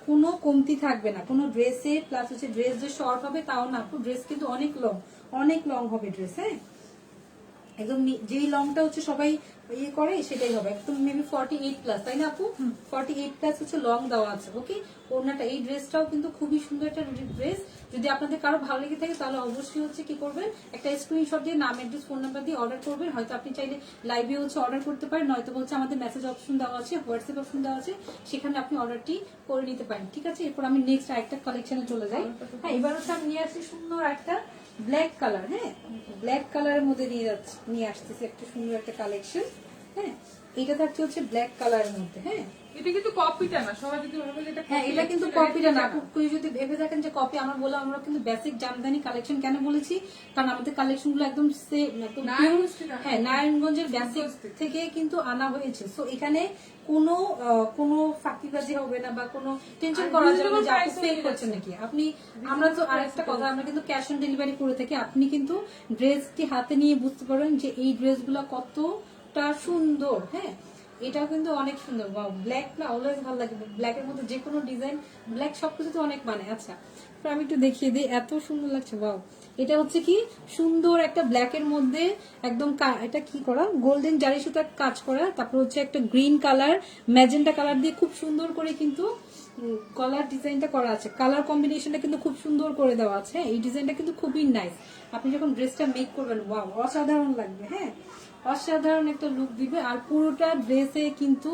কোনো কমতি থাকবে না কোনো ড্রেসে। প্লাস হচ্ছে ড্রেস যে শর্ট হবে তাও না, ড্রেস কিন্তু অনেক লং হবে ড্রেস। হ্যাঁ, একদম যেই লংটা হচ্ছে সবাই ইয়ে করে সেটাই হবে, একদম মেবি 48+, তাই না আপু? 48+ হচ্ছে লং দেওয়া আছে। ওকে, ওড়নাটা, এই ড্রেসটাও কিন্তু খুবই সুন্দর একটা ড্রেস। যদি আপনাদের কারো ভালো লেগে থাকে তাহলে অবশ্যই হচ্ছে কি করবেন, একটা স্ক্রিনশট দিয়ে নাম, অ্যাড্রেস, ফোন নাম্বার দিয়ে অর্ডার করবেন। হয়তো আপনি চাইলে লাইভে হচ্ছে অর্ডার করতে পারেন, নয়তো হচ্ছে আমাদের মেসেজ অপশন দেওয়া আছে, হোয়াটসঅ্যাপ অপশন দেওয়া আছে, সেখানে আপনি অর্ডারটি করে নিতে পারেন। ঠিক আছে, এরপর আমি নেক্সট আরেকটা কালেকশনে চলে যাই। হ্যাঁ, এবার হচ্ছে আমি নিয়ে আসছি সুন্দর একটা ব্ল্যাক কালার। হ্যাঁ, ব্ল্যাক কালারের মধ্যে নিয়ে আসতেছি একটা সুন্দর একটা কালেকশন। হ্যাঁ, এটা থাকছে হচ্ছে ব্ল্যাক কালারের মধ্যে। হ্যাঁ, এটা কিন্তু কপিটা না, সবাই যদি ভাবে যে এটা হ্যাঁ copy, এটা কিন্তু actually কপিটা না। এটা আপনি যদি ভেবে থাকেন যে কপি, আমরা কিন্তু বেসিক জামদানি কালেকশন কেন বলেছি, কারণ আমাদের কালেকশন গুলো একদম সেম, একদম নারায়ণগঞ্জ থেকে হ্যাঁ নারায়ণগঞ্জের বেসিক থেকে কিন্তু আনা হয়েছে। সো এখানে কোনো ফাঁকিবাজি হবে না বা কোনো টেনশন করা যাবে না যে আপনি ফেক করছেন নাকি আপনি। আমরা তো আরেকটা কথা, আমরা কিন্তু ক্যাশ অন ডেলিভারি করে থাকি। আপনি কিন্তু ড্রেসটি হাতে নিয়ে বুঝতে পারবেন যে এই ড্রেসগুলো কতটা সুন্দর। হ্যাঁ, এটাও কিন্তু অনেক সুন্দর। ব্ল্যাক না অলওয়েজ ভালো লাগে, ব্ল্যাকের মধ্যে যে কোনো ডিজাইন, ব্ল্যাক সবকিছুতে অনেক মানে। আচ্ছা, তো আমি একটু দেখিয়ে দিই, এত সুন্দর লাগছে। ওয়াও, এটা হচ্ছে কি সুন্দর একটা ব্ল্যাকের মধ্যে একদম এটা কি করা, গোল্ডেন জারি সুতার কাজ করা, তারপর হচ্ছে একটা গ্রিন কালার ম্যাজেন্টা কালার দিয়ে খুব সুন্দর করে কিন্তু গলার ডিজাইনটা করা আছে। কালার কম্বিনেশনটা কিন্তু খুব সুন্দর করে দেওয়া আছে। এই ডিজাইনটা কিন্তু খুবই নাইস। আপনি যখন ড্রেসটা মেক করবেন, ওয়াও অসাধারণ লাগবে। হ্যাঁ, অসাধারণ একটা লুক দিবে। আর পুরোটা ড্রেসে কিন্তু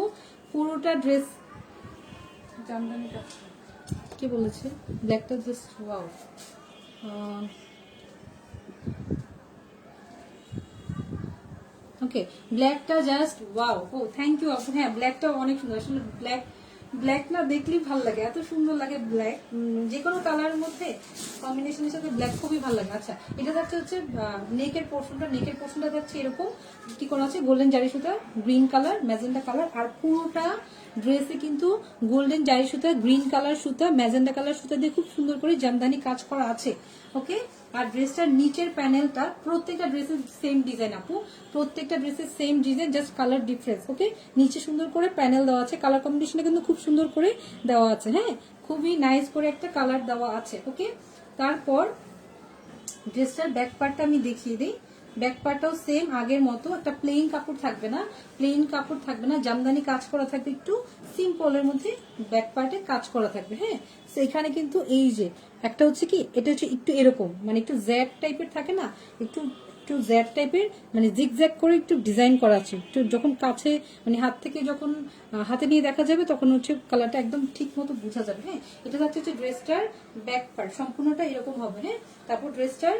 পুরোটা ড্রেস জামদানিটা কি বলেছে, ব্ল্যাকটা জাস্ট ওয়াও। ওকে, ব্ল্যাকটা just wow. Oh thank you আপু। হ্যাঁ, ব্ল্যাকটা অনেক সুন্দর। আসলে ব্ল্যাক না দেখলেই ভালো লাগে, এত সুন্দর লাগে ব্ল্যাক। যে কোনো কালারের মধ্যে কম্বিনেশনের সাথে ব্ল্যাক খুবই ভালো লাগে। আচ্ছা, এটা থাকছে হচ্ছে নেকের পোর্শনটা থাকছে এরকম কি করা আছে, গোল্ডেন জারি সুতা, গ্রিন কালার, ম্যাজেন্টা কালার। আর পুরোটা ড্রেসে কিন্তু গোল্ডেন জারি সুতা, গ্রিন কালার সুতা, ম্যাজেন্টা কালার সুতা দিয়ে খুব সুন্দর করে জামদানি কাজ করা আছে। ওকে, আর ড্রেসটার নিচের প্যানেলটা প্রত্যেকটা ড্রেসের সেম ডিজাইন আপু, প্রত্যেকটা ড্রেসের same design, just colour difference. Okay, নিচে সুন্দর করে প্যানেল দেওয়া আছে, কালার কম্বিনেশনটা কিন্তু খুব সুন্দর করে দেওয়া আছে। হ্যাঁ, খুবই নাইস করে একটা কালার দেওয়া আছে। ওকে, তারপর ড্রেসটার ব্যাক পার্টটা আমি দেখিয়ে দিই। ব্যাক পার্টটাও সেম আগের মতো, একটা প্লেন কাপড় থাকবে না, জামদানি কাজ করা থাকবে, একটু সিম্পলের মধ্যে ব্যাক পার্টে কাজ করা থাকবে। হ্যাঁ, সেখানে কিন্তু এই যে একটা হচ্ছে কি, এটা হচ্ছে একটু এরকম মানে একটু জ্যাড টাইপের থাকে না, একটু একটু জ্যাড টাইপের মানে জিগজ্যাগ করে একটু ডিজাইন করা আছে। একটু যখন কাছে মানে হাত থেকে যখন হাতে নিয়ে দেখা যাবে তখন হচ্ছে কালারটা একদম ঠিক মতো বোঝা যাবে। হ্যাঁ, এটা হচ্ছে ড্রেসটার ব্যাক পার্ট, সম্পূর্ণটা এরকম হবে। হ্যাঁ, তারপর ড্রেসটার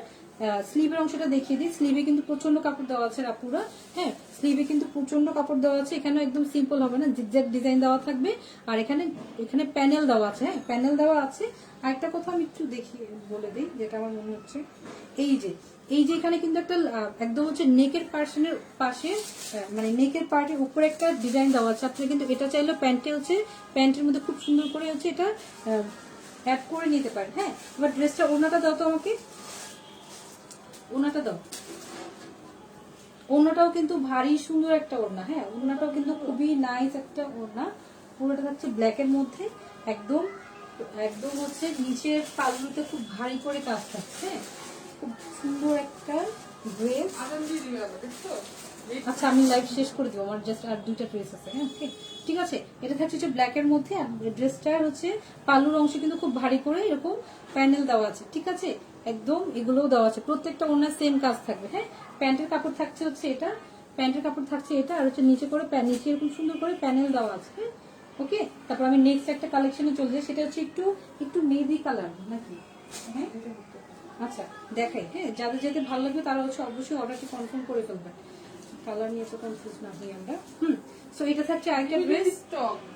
স্লিভের অংশটা দেখিয়ে দিই। স্লিভে কিন্তু প্রচন্ড কাপড় দেওয়া আছে আপুরা। হ্যাঁ, স্লিভে কিন্তু প্রচন্ড কাপড় দেওয়া আছে। এখানে একদম সিম্পল হবে না, জিগজ্যাগ ডিজাইন দেওয়া থাকবে। আর এখানে প্যানেল দেওয়া আছে। হ্যাঁ, প্যানেল দেওয়া আছে। আরেকটা কথা আমি একটু দেখিয়ে বলে দিই, যেটা আমার মনে হচ্ছে, এই যে এখানে কিন্তু একটা একদম হচ্ছে নেকের পার্সনের পাশে মানে নেকের পার্টের উপরে একটা ডিজাইন দেওয়া আছে। আপনি কিন্তু এটা চাইলে প্যান্টের মধ্যে খুব সুন্দর করে হচ্ছে এটা অ্যাড করে নিতে পারেন। হ্যাঁ, এবার ড্রেসটা ওনাটা দাও তো আমাকে, ওনাটা দাও। ওড়নাটাও কিন্তু ভারী সুন্দর একটা ওড়না। হ্যাঁ, ওড়নাটাও কিন্তু খুবই নাইস একটা ওড়না। পুরোটা হচ্ছে ব্ল্যাকের মধ্যে একদম একদম হচ্ছে নিচের পাল্লুতে খুব ভারী করে কাজ থাকছে। হ্যাঁ, খুব সুন্দর একটা ড্রেস। আচ্ছা, আমি লাইভ শেষ করে দিব, আমার জাস্ট আর দুইটা ড্রেস আছে। হ্যাঁ, ওকে, ঠিক আছে। এটা থাকছে হচ্ছে ব্ল্যাকের মধ্যে। আর ড্রেসটার হচ্ছে পাল্লুর অংশে কিন্তু খুব ভারী করে এরকম প্যানেল দেওয়া আছে। ঠিক আছে, একদম এগুলোও দেওয়া আছে। প্রত্যেকটা ওনার সেম কাজ থাকবে। হ্যাঁ, প্যান্টের কাপড় থাকছে হচ্ছে এটা, আর হচ্ছে নিচে করে নিচে এরকম সুন্দর করে প্যানেল দেওয়া আছে। হ্যাঁ, ওকে। তারপর আমি নেক্সট একটা কালেকশনে চলে যাই, সেটা হচ্ছে একটু মেহেদি কালার নাকি। হ্যাঁ, আচ্ছা দেখাই। হ্যাঁ, যাদের ভালো লাগবে তারা হচ্ছে অবশ্যই অর্ডারটি কনফার্ম করে ফেলবেন, কালার নিয়ে তো কনফিউজ না হই আমরা। সো এটা থাকছে আরেকটা ড্রেস।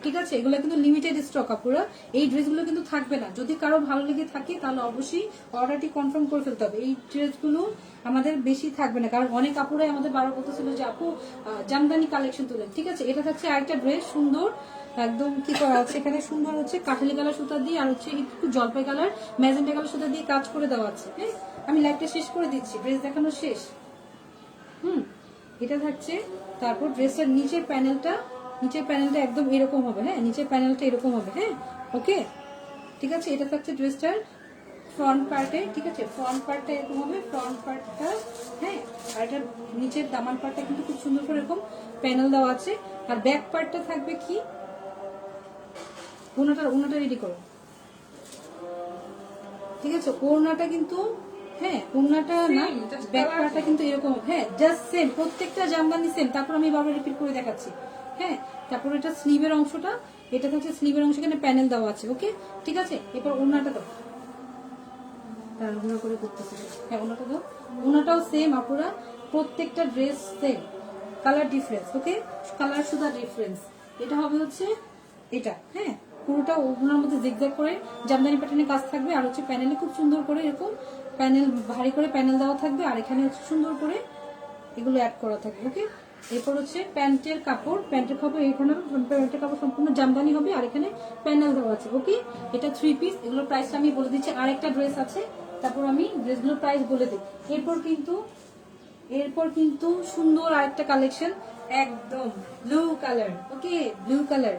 ঠিক আছে, এগুলো কিন্তু লিমিটেড স্টক আপুরা, এই ড্রেসগুলো কিন্তু থাকবে না। যদি কারো ভালো লেগে থাকে তাহলে অবশ্যই অর্ডারটি কনফার্ম করে ফেলতে হবে। এই ড্রেসগুলো আমাদের বেশি থাকবে না, কারণ অনেক আপুরাই আমাদের বারবার বলতেছিল যে আপু জামদানি কালেকশন তুলে। ঠিক আছে, এটা থাকছে আরেকটা ড্রেস, সুন্দর একদম কি করা আছে এখানে, সুন্দর হচ্ছে কাঠালি কালার সুতা দিয়ে আর হচ্ছে একটু জলপাই কালার ম্যাজেন্টা কালার সুতা দিয়ে কাজ করে দেওয়া আছে। হ্যাঁ, আমি লাইভটা শেষ করে দিচ্ছি, ড্রেস দেখানো শেষ। এটা থাকছে। তারপর ড্রেসের নিচের প্যানেলটা একদম এরকম হবে। হ্যাঁ, নিচের প্যানেলটা এরকম হবে। হ্যাঁ, ওকে, ঠিক আছে। এটা থাকছে ড্রেসটার ফ্রন্ট পার্টে। ঠিক আছে, ফ্রন্ট পার্টটা এরকম হবে, ফ্রন্ট পার্টটা। হ্যাঁ, আর এটা নিচের দামান পার্টটা কিন্তু খুব সুন্দর করে এরকম প্যানেল দেওয়া আছে। আর ব্যাক পার্টটা থাকবে কি, ওনাটা রেডি করো। ঠিক আছে, ওড়নাটা কিন্তু, হ্যাঁ ওড়নাটা না, ব্যাক পার্টটা কিন্তু এরকম। হ্যাঁ, জাস্ট সেম, প্রত্যেকটা জামদানি সেম। তারপর আমি বারবার রিপিট করে দেখাচ্ছি। হ্যাঁ, তারপর এটা স্লিভের অংশটা, এটা হচ্ছে স্লিভের অংশ, এখানে প্যানেল দেওয়া আছে। ওকে, ঠিক আছে। এরপর ওড়নাটা দাও, তাড়াহুড়ো করে করতেছি। হ্যাঁ, ওড়নাটা দাও। ওড়নাটাও সেম আপুরা, প্রত্যেকটা ড্রেস সেম। কালার ডিফারেন্স, ওকে, কালার শুধু ডিফারেন্স। এটা হবে হচ্ছে এটা, হ্যাঁ, পুরোটা ওগুলোর মধ্যে জিগজ্যাগ করে জামদানি প্যাটার্নের কাজ থাকবে। আর হচ্ছে প্যানেলে খুব সুন্দর করে এরকম প্যানেল, ভারী করে প্যানেল দেওয়া থাকবে। আর এখানে হচ্ছে সুন্দর করে এগুলো অ্যাড করা থাকবে, ওকে। এরপর হচ্ছে প্যান্টের কাপড়, প্যান্টের কাপড় এখানে প্যান্টের কাপড় সম্পূর্ণ জামদানি হবে। আর এখানে প্যানেল দেওয়া আছে, ওকে। এটা 3 পিস, এগুলোর প্রাইসটা আমি বলে দিচ্ছি। আর একটা ড্রেস আছে, তারপর আমি ড্রেসগুলোর প্রাইস বলে দিই। এরপর কিন্তু সুন্দর আরেকটা কালেকশন, একদম ব্লু কালার, ওকে, ব্লু কালার।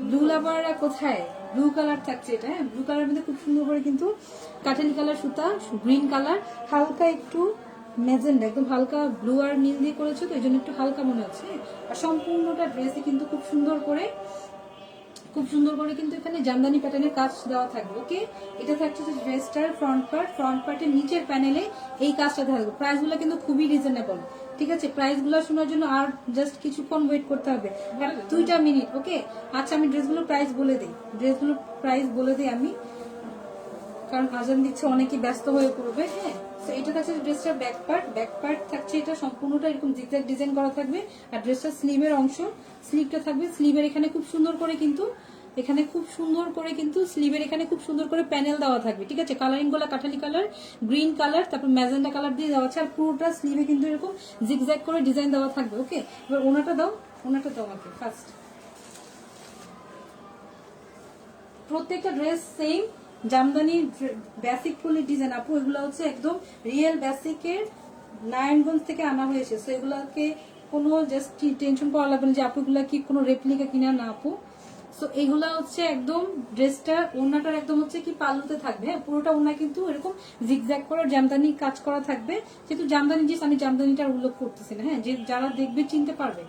ব্লু লাভাররা কোথায়, ব্লু কালার থাকছে এটা, হ্যাঁ, ব্লু কালার মধ্যে খুব সুন্দর করে কিন্তু কাঠালি কালার সুতা, গ্রিন কালার, হালকা একটু ম্যাজেন্ডা, একদম হালকা ব্লু আর নীল দিয়ে করেছে, তো এই জন্য একটু হালকা মনে হচ্ছে। আর সম্পূর্ণটা ড্রেসে কিন্তু খুব সুন্দর করে কিন্তু এখানে জামদানি প্যাটার্নের কাজ দেওয়া থাকবে, ওকে। এটা থাকছে ড্রেসটার ফ্রন্ট পার্টের নিচের প্যানেলে এই কাজটা থাকবে। প্রাইসগুলো কিন্তু খুবই রিজনেবল, ঠিক আছে। প্রাইসগুলো শোনার জন্য আর জাস্ট কিছুক্ষণ ওয়েট করতে হবে, 2টা মিনিট, ওকে। আচ্ছা, আমি ড্রেসগুলোর প্রাইস বলে দিই আমি, কারণ আজান দিচ্ছে, অনেকেই ব্যস্ত হয়ে পড়বে, হ্যাঁ। তো এটা থাকছে ড্রেসটার ব্যাক পার্ট থাকছে এটা সম্পূর্ণটা এরকম জিগজ্যাগ ডিজাইন করা থাকবে। আর ড্রেসটার স্লিভের অংশ, স্লিভটা থাকবে, স্লিভের এখানে খুব সুন্দর করে কিন্তু স্লিভের এখানে খুব সুন্দর করে প্যানেল দেওয়া থাকবে, ঠিক আছে। কালারিং গুলো কাঠালি কালার, গ্রিন কালার, তারপর ম্যাজেন্ডা কালার দিয়ে দেওয়া আছে। আর পুরোটা স্লিভে কিন্তু এরকম জিগজ্যাগ করে ডিজাইন দেওয়া থাকবে, ওকে। এবার ওনাটা দাও আমাকে ফার্স্ট। প্রত্যেকটা ড্রেস সেম জামদানি বেসিক ফুলি ডিজাইন, আপু এগুলো হচ্ছে একদম রিয়েল বেসিকের নারায়ণগঞ্জ থেকে আনা হয়েছে। সো এগুলাকে কোনো জাস্ট টেনশন করা লাগবে না যে আপু এগুলা কি কোনো রেপ্লিকা কিনা, না আপু। সো এগুলা হচ্ছে একদম ড্রেসটা ওড়নাটার একদম হচ্ছে কি পাল্লুতে থাকবে, হ্যাঁ, পুরোটা ওড়না কিন্তু এরকম জিগজ্যাগ করে জামদানি কাজ করা থাকবে। যেহেতু জামদানি জিনিস, আমি জামদানিটার উল্লেখ করতেছি না, হ্যাঁ, যে যারা দেখবে চিনতে পারবে,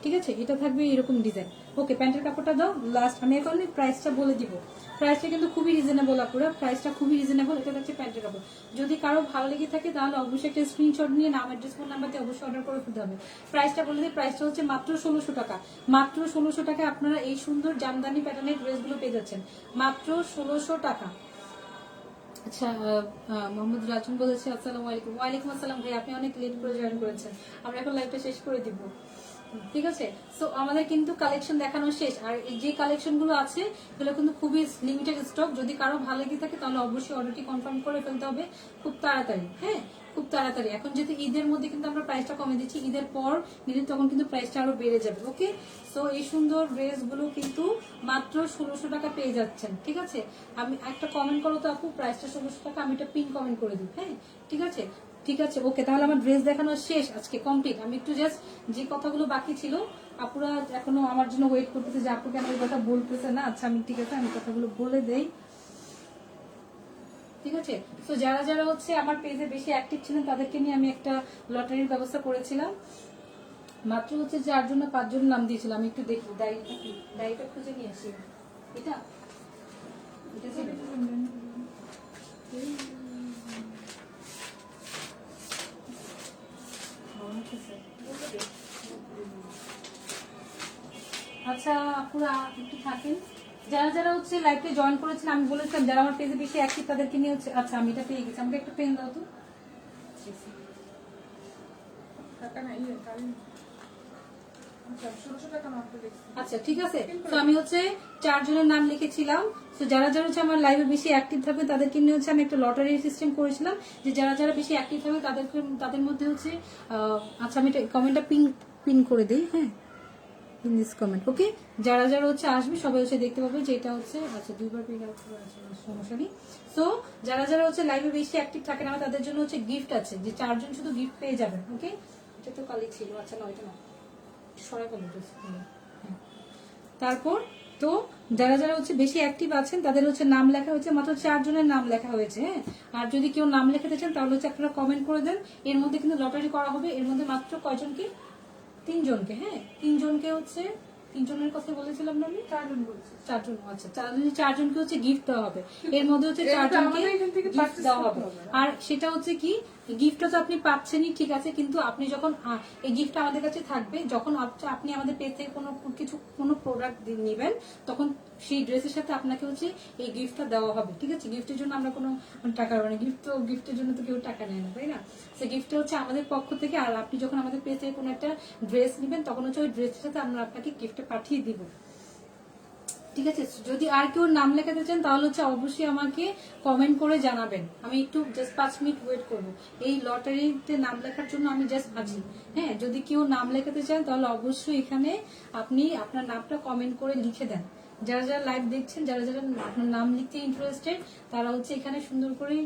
ঠিক আছে। এটা থাকবে এরকম ডিজাইন, ওকে। প্যান্টের কাপড়টা দাও লাস্ট, আমি এখন প্রাইসটা বলে দিব। প্রাইসটা কিন্তু খুবই রিজনেবল আপুরা, প্রাইসটা খুবই রিজনেবল। এটা হচ্ছে প্যান্টের কাপড়। যদি কারো ভালো লেগে থাকে তাহলে অবশ্যই একটা স্ক্রিনশট নিয়ে নাম, অ্যাড্রেস, ফোন নাম্বার দিয়ে অবশ্যই অর্ডার করে ফেলতে হবে। প্রাইসটা বলে দিই, প্রাইসটা হচ্ছে মাত্র 1600 টাকা। মাত্র 1600 টাকা আপনারা এই সুন্দর জামদানি প্যাটার্নের ড্রেসগুলো পেয়ে যাচ্ছেন, মাত্র 1600 টাকা। আচ্ছা, মোহাম্মদ রাজন বলেছে আসসালামু আলাইকুম। ওয়ালাইকুম আসসালাম ভাই, আপনি অনেক লেট করে জয়েন করেছেন, আমরা এখন লাইভটা শেষ করে দিব, ঠিক আছে। সো আমাদের কিন্তু কালেকশন দেখানো শেষ। আর এই যে কালেকশন গুলো আছে এগুলো কিন্তু খুবই লিমিটেড স্টক। যদি কারো ভালো লেগে থাকে তাহলে অবশ্যই অর্ডারটি কনফার্ম করে ফেলতে হবে খুব তাড়াতাড়ি, হ্যাঁ, খুব তাড়াতাড়ি। এখন যেহেতু ঈদের মধ্যে কিন্তু আমরা প্রাইসটা কমে দিচ্ছি, ঈদের পর নিলে তখন কিন্তু প্রাইসটা আরো বেড়ে যাবে, ওকে। সো এই সুন্দর ড্রেস গুলো কিন্তু মাত্র 1600 টাকা পেয়ে যাচ্ছেন, ঠিক আছে। আমি একটা কমেন্ট করো তো আপু, প্রাইসটা 1600 টাকা, আমি একটা পিন কমেন্ট করে দিই, হ্যাঁ, ঠিক আছে, ওকে। তাহলে আমার ড্রেস দেখানো শেষ আজকে, কমপ্লিট। আমি একটু জাস্ট যে কথাগুলো বাকি ছিল, আপুরা এখনো আমার জন্য ওয়েট করতেছে যে আপু কেন ওই কথা বলতেছে না। আচ্ছা, আমি ঠিক আছে, আমি কথাগুলো বলে দেই, ঠিক আছে। তো যারা যারা হচ্ছে আমার পেজে বেশি অ্যাক্টিভ ছিলেন তাদেরকে নিয়ে আমি একটা লটারির ব্যবস্থা করেছিলাম। মাত্র হচ্ছে 4 জন না 5 জন নাম দিয়েছিলাম। আমি একটু দেখি ডায়েরিটা খুঁজে নিয়ে আসি। এটা আচ্ছা, আপুরা একটু থাকেন। যারা যারা হচ্ছে লাইভে জয়েন করেছেন, আমি বলেছিলাম যারা আমার পেজে বেশি অ্যাক্টিভ তাদেরকে নিয়ে হচ্ছে। আচ্ছা, আমি এটা পেয়ে গেছি, আমাকে একটা পেন দাও তো। আচ্ছা, ঠিক আছে। তো আমি হচ্ছে 4 জনের নাম লিখেছিলাম। তো যারা যারা হচ্ছে আমার লাইভে বেশি অ্যাক্টিভ থাকবে তাদেরকে নিয়ে হচ্ছে আমি একটা লটারি সিস্টেম করেছিলাম, যে যারা যারা বেশি অ্যাক্টিভ থাকবে তাদের মধ্যে হচ্ছে আচ্ছা, আমি এটা কমেন্টটা পিন করে দিই, হ্যাঁ, ইন দিস কমেন্ট, ওকে। যারা যারা হচ্ছে আসবে সবাই হচ্ছে দেখতে পাবে যে এটা হচ্ছে, আচ্ছা 2বার পিন সমস্যা নেই। সো যারা যারা হচ্ছে লাইভে বেশি অ্যাক্টিভ থাকেন আমার তাদের জন্য হচ্ছে গিফট আছে, যে 4 জন শুধু গিফট পেয়ে যাবেন, ওকে। এটা তো কালই ছিল, আচ্ছা না, এটা না, সরাই গেল। তারপর তো যারা যারা হচ্ছে বেশি অ্যাক্টিভ আছেন তাদের হচ্ছে নাম লেখা হয়েছে, মাত্র 4 জনের নাম লেখা হয়েছে, হ্যাঁ। আর যদি কেউ নাম লেখাতে চান তাহলে হচ্ছে আপনারা কমেন্ট করে দেন। এর মধ্যে কিন্তু লটারি করা হবে, এর মধ্যে মাত্র কয়জনকে, 3 জনকে, হ্যাঁ, 3 জনকে হচ্ছে 3 জনের কথা বলেছিলাম না, আমি 4 জন বলছি, 4 জন, আচ্ছা 4 জনকে হচ্ছে গিফট দেওয়া হবে। এর মধ্যে হচ্ছে 4 জনকে গিফট দেওয়া হবে। আর সেটা হচ্ছে কি, গিফটটা তো আপনি পাচ্ছেনই, ঠিক আছে, কিন্তু আপনি যখন এই গিফটটা আমাদের কাছে থাকবে, যখন আপনি আমাদের পেজ থেকে কোনো প্রোডাক্ট নেবেন, তখন সেই ড্রেসের সাথে আপনাকে হচ্ছে এই গিফটটা দেওয়া হবে, ঠিক আছে। গিফটের জন্য আমরা কোনো টাকা মানে গিফটের জন্য তো কেউ টাকা নেয় না, তাই না। সে গিফটটা হচ্ছে আমাদের পক্ষ থেকে, আর আপনি যখন আমাদের পেজ থেকে কোনো একটা ড্রেস নেবেন, তখন হচ্ছে ওই ড্রেসের সাথে আমরা আপনাকে গিফটটা পাঠিয়ে দিব, ঠিক আছে। যদি আর কেউ নাম লেখাতে চান তাহলে হচ্ছে অবশ্যই আমাকে কমেন্ট করে জানাবেন, আমি একটু জাস্ট 5 মিনিট ওয়েট করব। এই লটারিতে নাম লেখার জন্য আমি জাস্ট আছি, হ্যাঁ। যদি কেউ নাম লেখাতে চান তাহলে অবশ্যই এখানে আপনি আপনার নামটা কমেন্ট করে লিখে দেন। যারা যারা লাইভ দেখছেন, যারা যারা আপনার নাম লিখতে ইন্টারেস্টেড, তারা হচ্ছে এখানে সুন্দর করে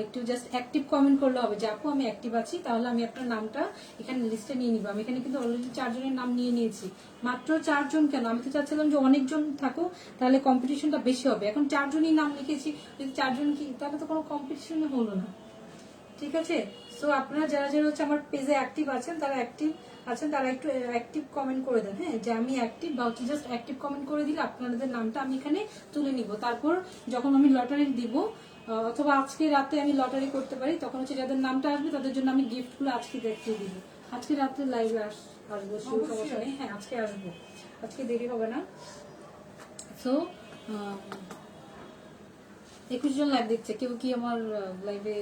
একটু জাস্ট অ্যাক্টিভ কমেন্ট করলে হবে যে আপু আমি অ্যাক্টিভ আছি, তাহলে আমি আপনার নামটা এখানে লিস্টে নিয়ে নিব। আমি এখানে কিন্তু অলরেডি 4 জনের নাম নিয়ে নিয়েছি। মাত্র 4 জন কেন, আমি তো চাচ্ছিলাম যে অনেকজন থাকুক, তাহলে কম্পিটিশনটা বেশি হবে। এখন 4 জনই নাম লিখেছি, যদি 4 জন কি, তাহলে তো কোনো কম্পিটিশন হলো না, ঠিক আছে। সো আপনারা যারা যারা হচ্ছে আমার পেজে অ্যাক্টিভ আছেন, তারা একটু অ্যাক্টিভ কমেন্ট করে দেন, হ্যাঁ, যে আমি অ্যাক্টিভ, বা হচ্ছে জাস্ট অ্যাক্টিভ কমেন্ট করে দিলে আপনাদের নামটা আমি এখানে তুলে নিব। তারপর যখন আমি লটারি দিব, অথবা আজকে রাতে আমি লটারি করতে পারি, তখন হচ্ছে যাদের নামটা আসবে তাদের জন্য আমি গিফটগুলো আজকে দেখিয়ে দিব। আজকে রাতে লাইভে আসবো, সমস্যা নেই, হ্যাঁ আজকে আসবো, আজকে দেরি হবে না। সো 21 জন লাইভ দেখছে, কেউ কি আমার লাইভে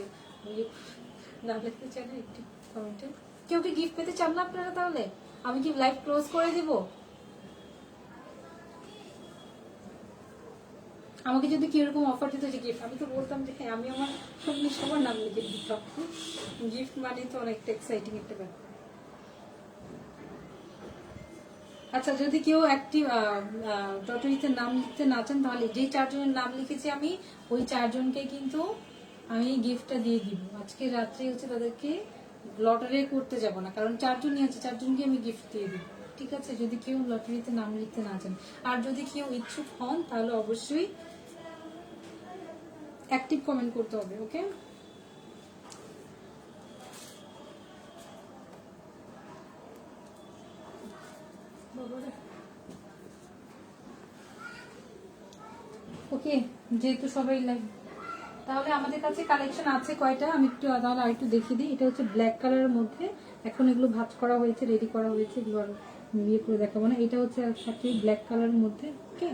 নাম লিখতে চান না একটু কমেন্টে? কেউ কি গিফট পেতে চান না আপনারা? তাহলে আমি কি লাইভ ক্লোজ করে দিব? আমাকে যদি কি এরকম অফার দিত যে গিফট, আমি তো বলতাম যে হ্যাঁ, আমি আমার সবার নাম লিখে দিতাম। গিফট মানে তো অনেকটা এক্সাইটিং একটা ব্যাপার। আচ্ছা, যদি কেউ অ্যাক্টিভ লটারিতে নাম লিখতে না চান, তাহলে যে 4 জনের নাম লিখেছি আমি, ওই 4 জনকে কিন্তু আমি গিফটটা দিয়ে দিব। আজকে রাত্রে হচ্ছে তাদেরকে লটারি করতে যাব না, কারণ 4 জনই আছে, 4 জনকে আমি গিফট দিয়ে দিব, ঠিক আছে। যদি কেউ লটারিতে নাম লিখতে না চান, আর যদি কেউ ইচ্ছুক হন, তাহলে অবশ্যই অ্যাক্টিভ কমেন্ট করতে হবে, ওকে। ওকে, যেহেতু সবাই লাইক, তাহলে আমাদের কাছে কালেকশন আছে কয়টা, আমি একটু তাহলে আরেকটু দেখিয়ে দিই। এটা হচ্ছে ব্ল্যাক কালারের মধ্যে, এখন এগুলো ভাঁজ করা হয়েছে, রেডি করা হয়েছে, এগুলো আর বিয়ে করে দেখাবো না। এটা হচ্ছে সাথে ব্ল্যাক কালারের মধ্যে, ওকে,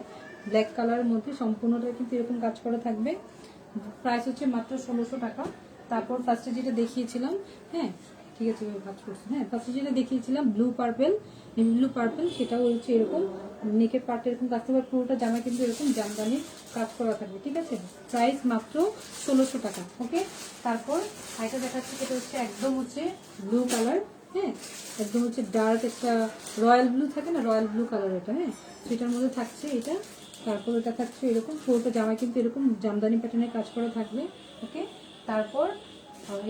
ব্ল্যাক কালারের মধ্যে সম্পূর্ণটা কিন্তু এরকম কাজ করা থাকবে। প্রাইস হচ্ছে মাত্র 1600 টাকা। তারপর ফার্স্টে যেটা দেখিয়েছিলাম, হ্যাঁ ঠিক আছে, কাজ করছে, হ্যাঁ ফার্স্টে যেটা দেখিয়েছিলাম ব্লু পার্পেল, সেটাও হচ্ছে এরকম নেকের পার্টে এরকম কাজ থাকবে, পুরোটা জামা কিন্তু এরকম জামদানির কাজ করা থাকবে, ঠিক আছে। প্রাইস মাত্র 1600 টাকা, ওকে। তারপর আরেকটা দেখাচ্ছি, যেটা হচ্ছে একদম হচ্ছে ব্লু কালার, হ্যাঁ একদম হচ্ছে ডার্ক একটা রয়্যাল ব্লু থাকে না, রয়্যাল ব্লু কালার এটা, হ্যাঁ সেটার মধ্যে থাকছে এটা। তারপর এটা থাকছে এরকম, পুরোটা জামা কিন্তু এরকম জামদানি প্যাটার্নের কাজ করা থাকবে, ওকে। তারপর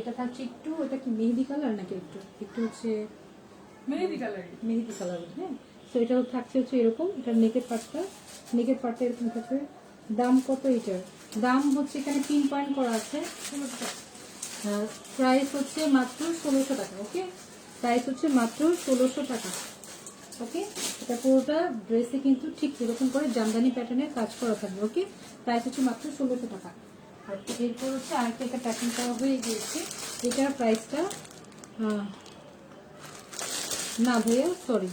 এটা থাকছে একটু, এটা কি মেহেদি কালার নাকি একটু হচ্ছে মেহেদি কালার, হ্যাঁ। তো এটা থাকছে হচ্ছে এরকম, এটা নেকের পার্টটা এরকম থাকবে। দাম কত এটার? দাম হচ্ছে এখানে 3 পয়েন্ট করা আছে, প্রাইস হচ্ছে মাত্র 1600 টাকা, ওকে। প্রাইস হচ্ছে মাত্র 1600 টাকা, ওকে। এটা পুরোটা ড্রেসে কিন্তু ঠিক এরকম করে জামদানি প্যাটার্নের কাজ করা থাকবে, ওকে। প্রাইস হচ্ছে মাত্র 1600 টাকা। আর এরপর হচ্ছে আরেকটা একটা প্যাটার্ন করা হয়ে গিয়েছে, এটার প্রাইসটা না ভাইয়া সরি,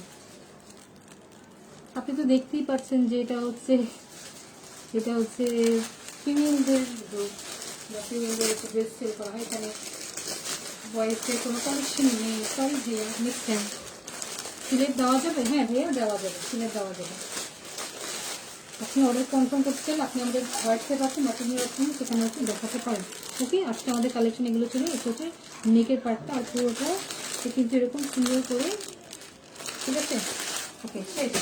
আপনি তো দেখতেই পাচ্ছেন যে এটা হচ্ছে ফিমেলদের ড্রেস সেল করা হয়, এখানে বয়েসের কোনো কালেকশন নেই, সরি ভাইয়া মিসটেন। সিলেট দেওয়া যাবে? হ্যাঁ ভাইয়া দেওয়া যাবে, সিলেট দেওয়া যাবে। আপনি অর্ডার কনফার্ম করতে চাইলে আপনি আমাদের হোয়াটসঅ্যাপ আছে, মেসেঞ্জার অপশন, সেখানে হচ্ছে দেখাতে পারেন, ওকে। আজকে আমাদের কালেকশন এগুলো ছিল। এটা হচ্ছে নেকের পার্টটা, আর পুরোটা কিন্তু এরকম সুন্দর করে, ঠিক আছে, ওকে শেষ।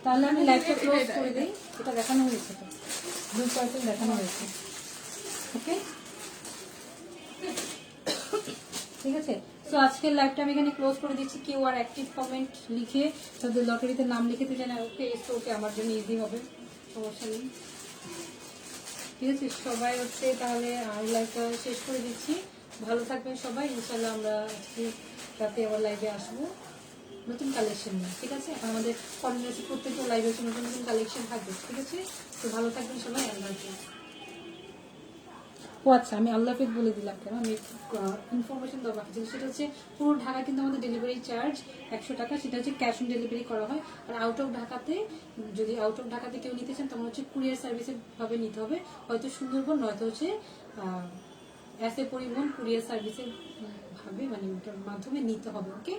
তাহলে আমি লাইভটা ক্লোজ করে দিই, এটা দেখানো হয়েছে, তো ব্লু পার্পল দেখানো হয়েছে, ওকে ঠিক আছে। তো আজকের লাইভটা আমি এখানে ক্লোজ করে দিচ্ছি। কেউ আর অ্যাক্টিভ কমেন্ট লিখে তাদের লটারিতে নাম লিখেতে জানা, ওকে ওকে, আমার জন্য ইজি হবে, সমস্যা নেই, ঠিক আছে। সবাই হচ্ছে তাহলে লাইভটা শেষ করে দিচ্ছি। ভালো থাকবেন সবাই, ইনশাল্লাহ আমরা আজকে রাতে আবার লাইভে আসবো নতুন কালেকশন নিয়ে, ঠিক আছে। আমাদের কন্টিনিউসলি প্রত্যেকটা লাইভে নতুন কালেকশন থাকবে, ঠিক আছে। তো ভালো থাকবেন সবাই, আল্লাহ হাফেজ। ও আচ্ছা, আমি আল্লাহ হাফেজ বলে দিলাম কেন, আমি ইনফরমেশন দেওয়া বাকি ছিল। সেটা হচ্ছে পুরো ঢাকা কিন্তু আমাদের ডেলিভারি চার্জ 100 টাকা, সেটা হচ্ছে ক্যাশ অন ডেলিভারি করা হয়। আর আউট অফ ঢাকাতে, যদি আউট অফ ঢাকাতে কেউ নিতে চান তখন হচ্ছে কুরিয়ার সার্ভিসের ভাবে নিতে হবে, হয়তো সুন্দরবন নয়তো হচ্ছে এস এ পরিবহন কুরিয়ার সার্ভিসের ভাবে, মানে ওটার মাধ্যমে নিতে হবে। ওকে,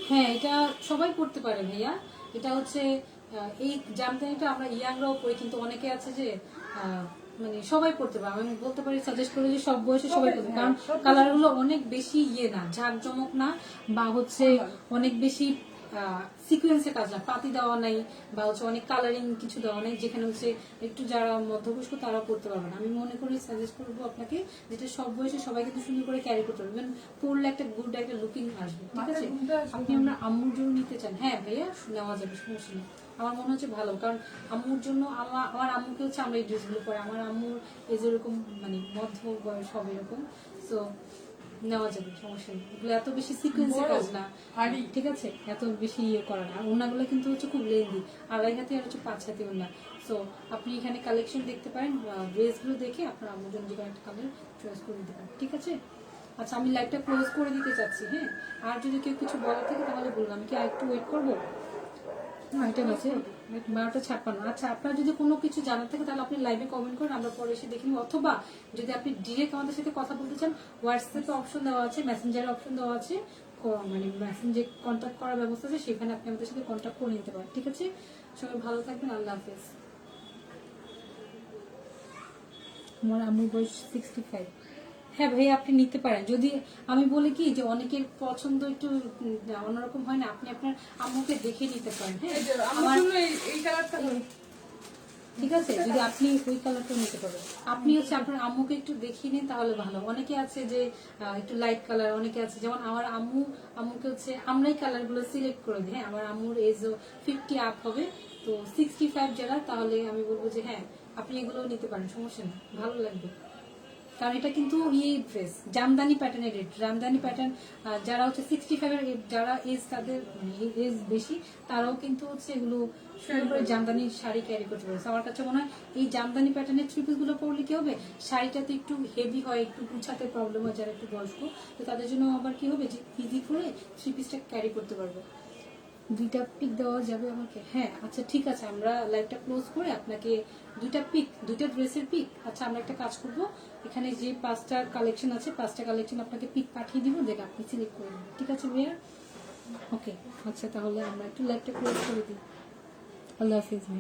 হ্যাঁ এটা সবাই পড়তে পারে ভাইয়া। এটা হচ্ছে এই জামদানিটা আমরা ইয়াংরাও পড়ি, কিন্তু অনেকে আছে যে মানে সবাই পড়তে পারে। আমি বলতে পারি, সাজেস্ট করি যে সব বয়সে সবাই পড়তে পারে, কারণ কালার গুলো অনেক বেশি না, ঝাঁকজমক না, বা হচ্ছে অনেক বেশি সিকুয়েন্সের কাজ না, পাতি দেওয়া নাই, বা হচ্ছে অনেক কালারিং কিছু দেওয়া নাই, যেখানে হচ্ছে একটু যারা মধ্যবয়স্ক তারা পড়তে পারবে না। আমি মনে করি সাজেস্ট করবো আপনাকে, যেটা সব বয়সে সবাই কিন্তু সুন্দর করে ক্যারি করতে পারবেন, পড়লে একটা গুড একটা লুকিং আসবে। ঠিক আছে, আপনি আমরা আম্মুর জন্য নিতে চান, হ্যাঁ ভাইয়া নেওয়া যাবে, সমস্যা নেই। আমার মনে হচ্ছে ভালো, কারণ আম্মুর জন্য আমার আম্মুকে হচ্ছে আমরা এই ড্রেসগুলো পরে, আমার আম্মুর এই যেরকম মানে মধ্য বয়স হবে এরকম, সো নেওয়া যাবে, সমস্যা নেই। এগুলো এত বেশি সিকোয়েন্সের কাজ না, ঠিক আছে, এত বেশি করা না। আর ওনাগুলো কিন্তু হচ্ছে খুব লেন্দি, 2.5 হাতে আর হচ্ছে 5 হাতে ওনা। সো আপনি এখানে কালেকশন দেখতে পারেন, ড্রেসগুলো দেখে আপনার আম্মুর জন্য যে কোনো একটা কালার চয়েস করে দিতে পারেন। ঠিক আছে, আচ্ছা আমি লাইভটা ক্লোজ করে দিতে চাচ্ছি। হ্যাঁ, আর যদি কেউ কিছু বলার থাকে তাহলে বলুন, আমি কি আর একটু ওয়েট করবো? এটা আছে 12:56। আচ্ছা, আপনার যদি কোনো কিছু জানার থাকে তাহলে আপনি লাইভে কমেন্ট করুন, আমরা পরে এসে দেখে নিব। অথবা যদি আপনি ডিরেক্ট আমাদের সাথে কথা বলতে চান, হোয়াটসঅ্যাপে অপশন দেওয়া আছে, মেসেঞ্জারে অপশন দেওয়া আছে, মানে মেসেঞ্জে কন্ট্যাক্ট করার ব্যবস্থা আছে, সেখানে আপনি আমাদের সাথে কন্ট্যাক্ট করে নিতে পারেন। ঠিক আছে, সবাই ভালো থাকবেন, আল্লাহ হাফেজ। আমার আম্মুর বয়স 65। হ্যাঁ ভাই, আপনি নিতে পারেন। যদি আমি বলি কি যে অনেকের পছন্দ একটু অন্যরকম হয় না, আপনি আপনার আম্মুকে দেখে নিতে পারেন। হ্যাঁ, আমার এই কালারটা ঠিক আছে, যদি আপনি ওই কালারটা নিতে পারেন, আপনি হচ্ছে আপনার আম্মুকে একটু দেখিয়ে নিন তাহলে ভালো। অনেকে আছে যে একটু লাইট কালার, অনেকে আছে যেমন আমার আম্মুকে হচ্ছে আমরাই কালার গুলো সিলেক্ট করে দিই। হ্যাঁ, আমার আম্মুর এজ 50 আপ হবে, তো 65 যারা, তাহলে আমি বলবো যে হ্যাঁ আপনি এগুলো নিতে পারেন, সমস্যা নেই, ভালো লাগবে। কারণ এটা কিন্তু ড্রেস জামদানি প্যাটার্নের রেট, জামদানি প্যাটার্ন যারা হচ্ছে 65 এর যারা এজ, তাদের এজ বেশি, তারাও কিন্তু হচ্ছে এগুলো সুন্দর করে জামদানি শাড়ি ক্যারি করতে পারে। আমার কাছে মনে হয় এই জামদানি প্যাটার্নের থ্রি পিস গুলো পরলে কি হবে, শাড়িটাতে একটু হেভি হয়, একটু গুছাতে প্রবলেম হয় যারা একটু বয়স্ক, তো তাদের জন্য আবার কি হবে যে ইজি করে থ্রি পিসটা ক্যারি করতে পারবে। 2টা পিক দেওয়া যাবে আমাকে? হ্যাঁ আচ্ছা ঠিক আছে, আমরা লাইভটা ক্লোজ করে আপনাকে 2টা পিক, 2টা ড্রেসের পিক। আচ্ছা আমরা একটা কাজ করব, এখানে যে 5টা কালেকশন আছে, 5টা কালেকশন আপনাকে পিক পাঠিয়ে দিব, দেখে আপনি সিলেক্ট করে নেবেন। ঠিক আছে ভাইয়া, ওকে। আচ্ছা তাহলে আমরা একটু লাইভটা ক্লোজ করে দিই। আল্লাহ হাফিজ।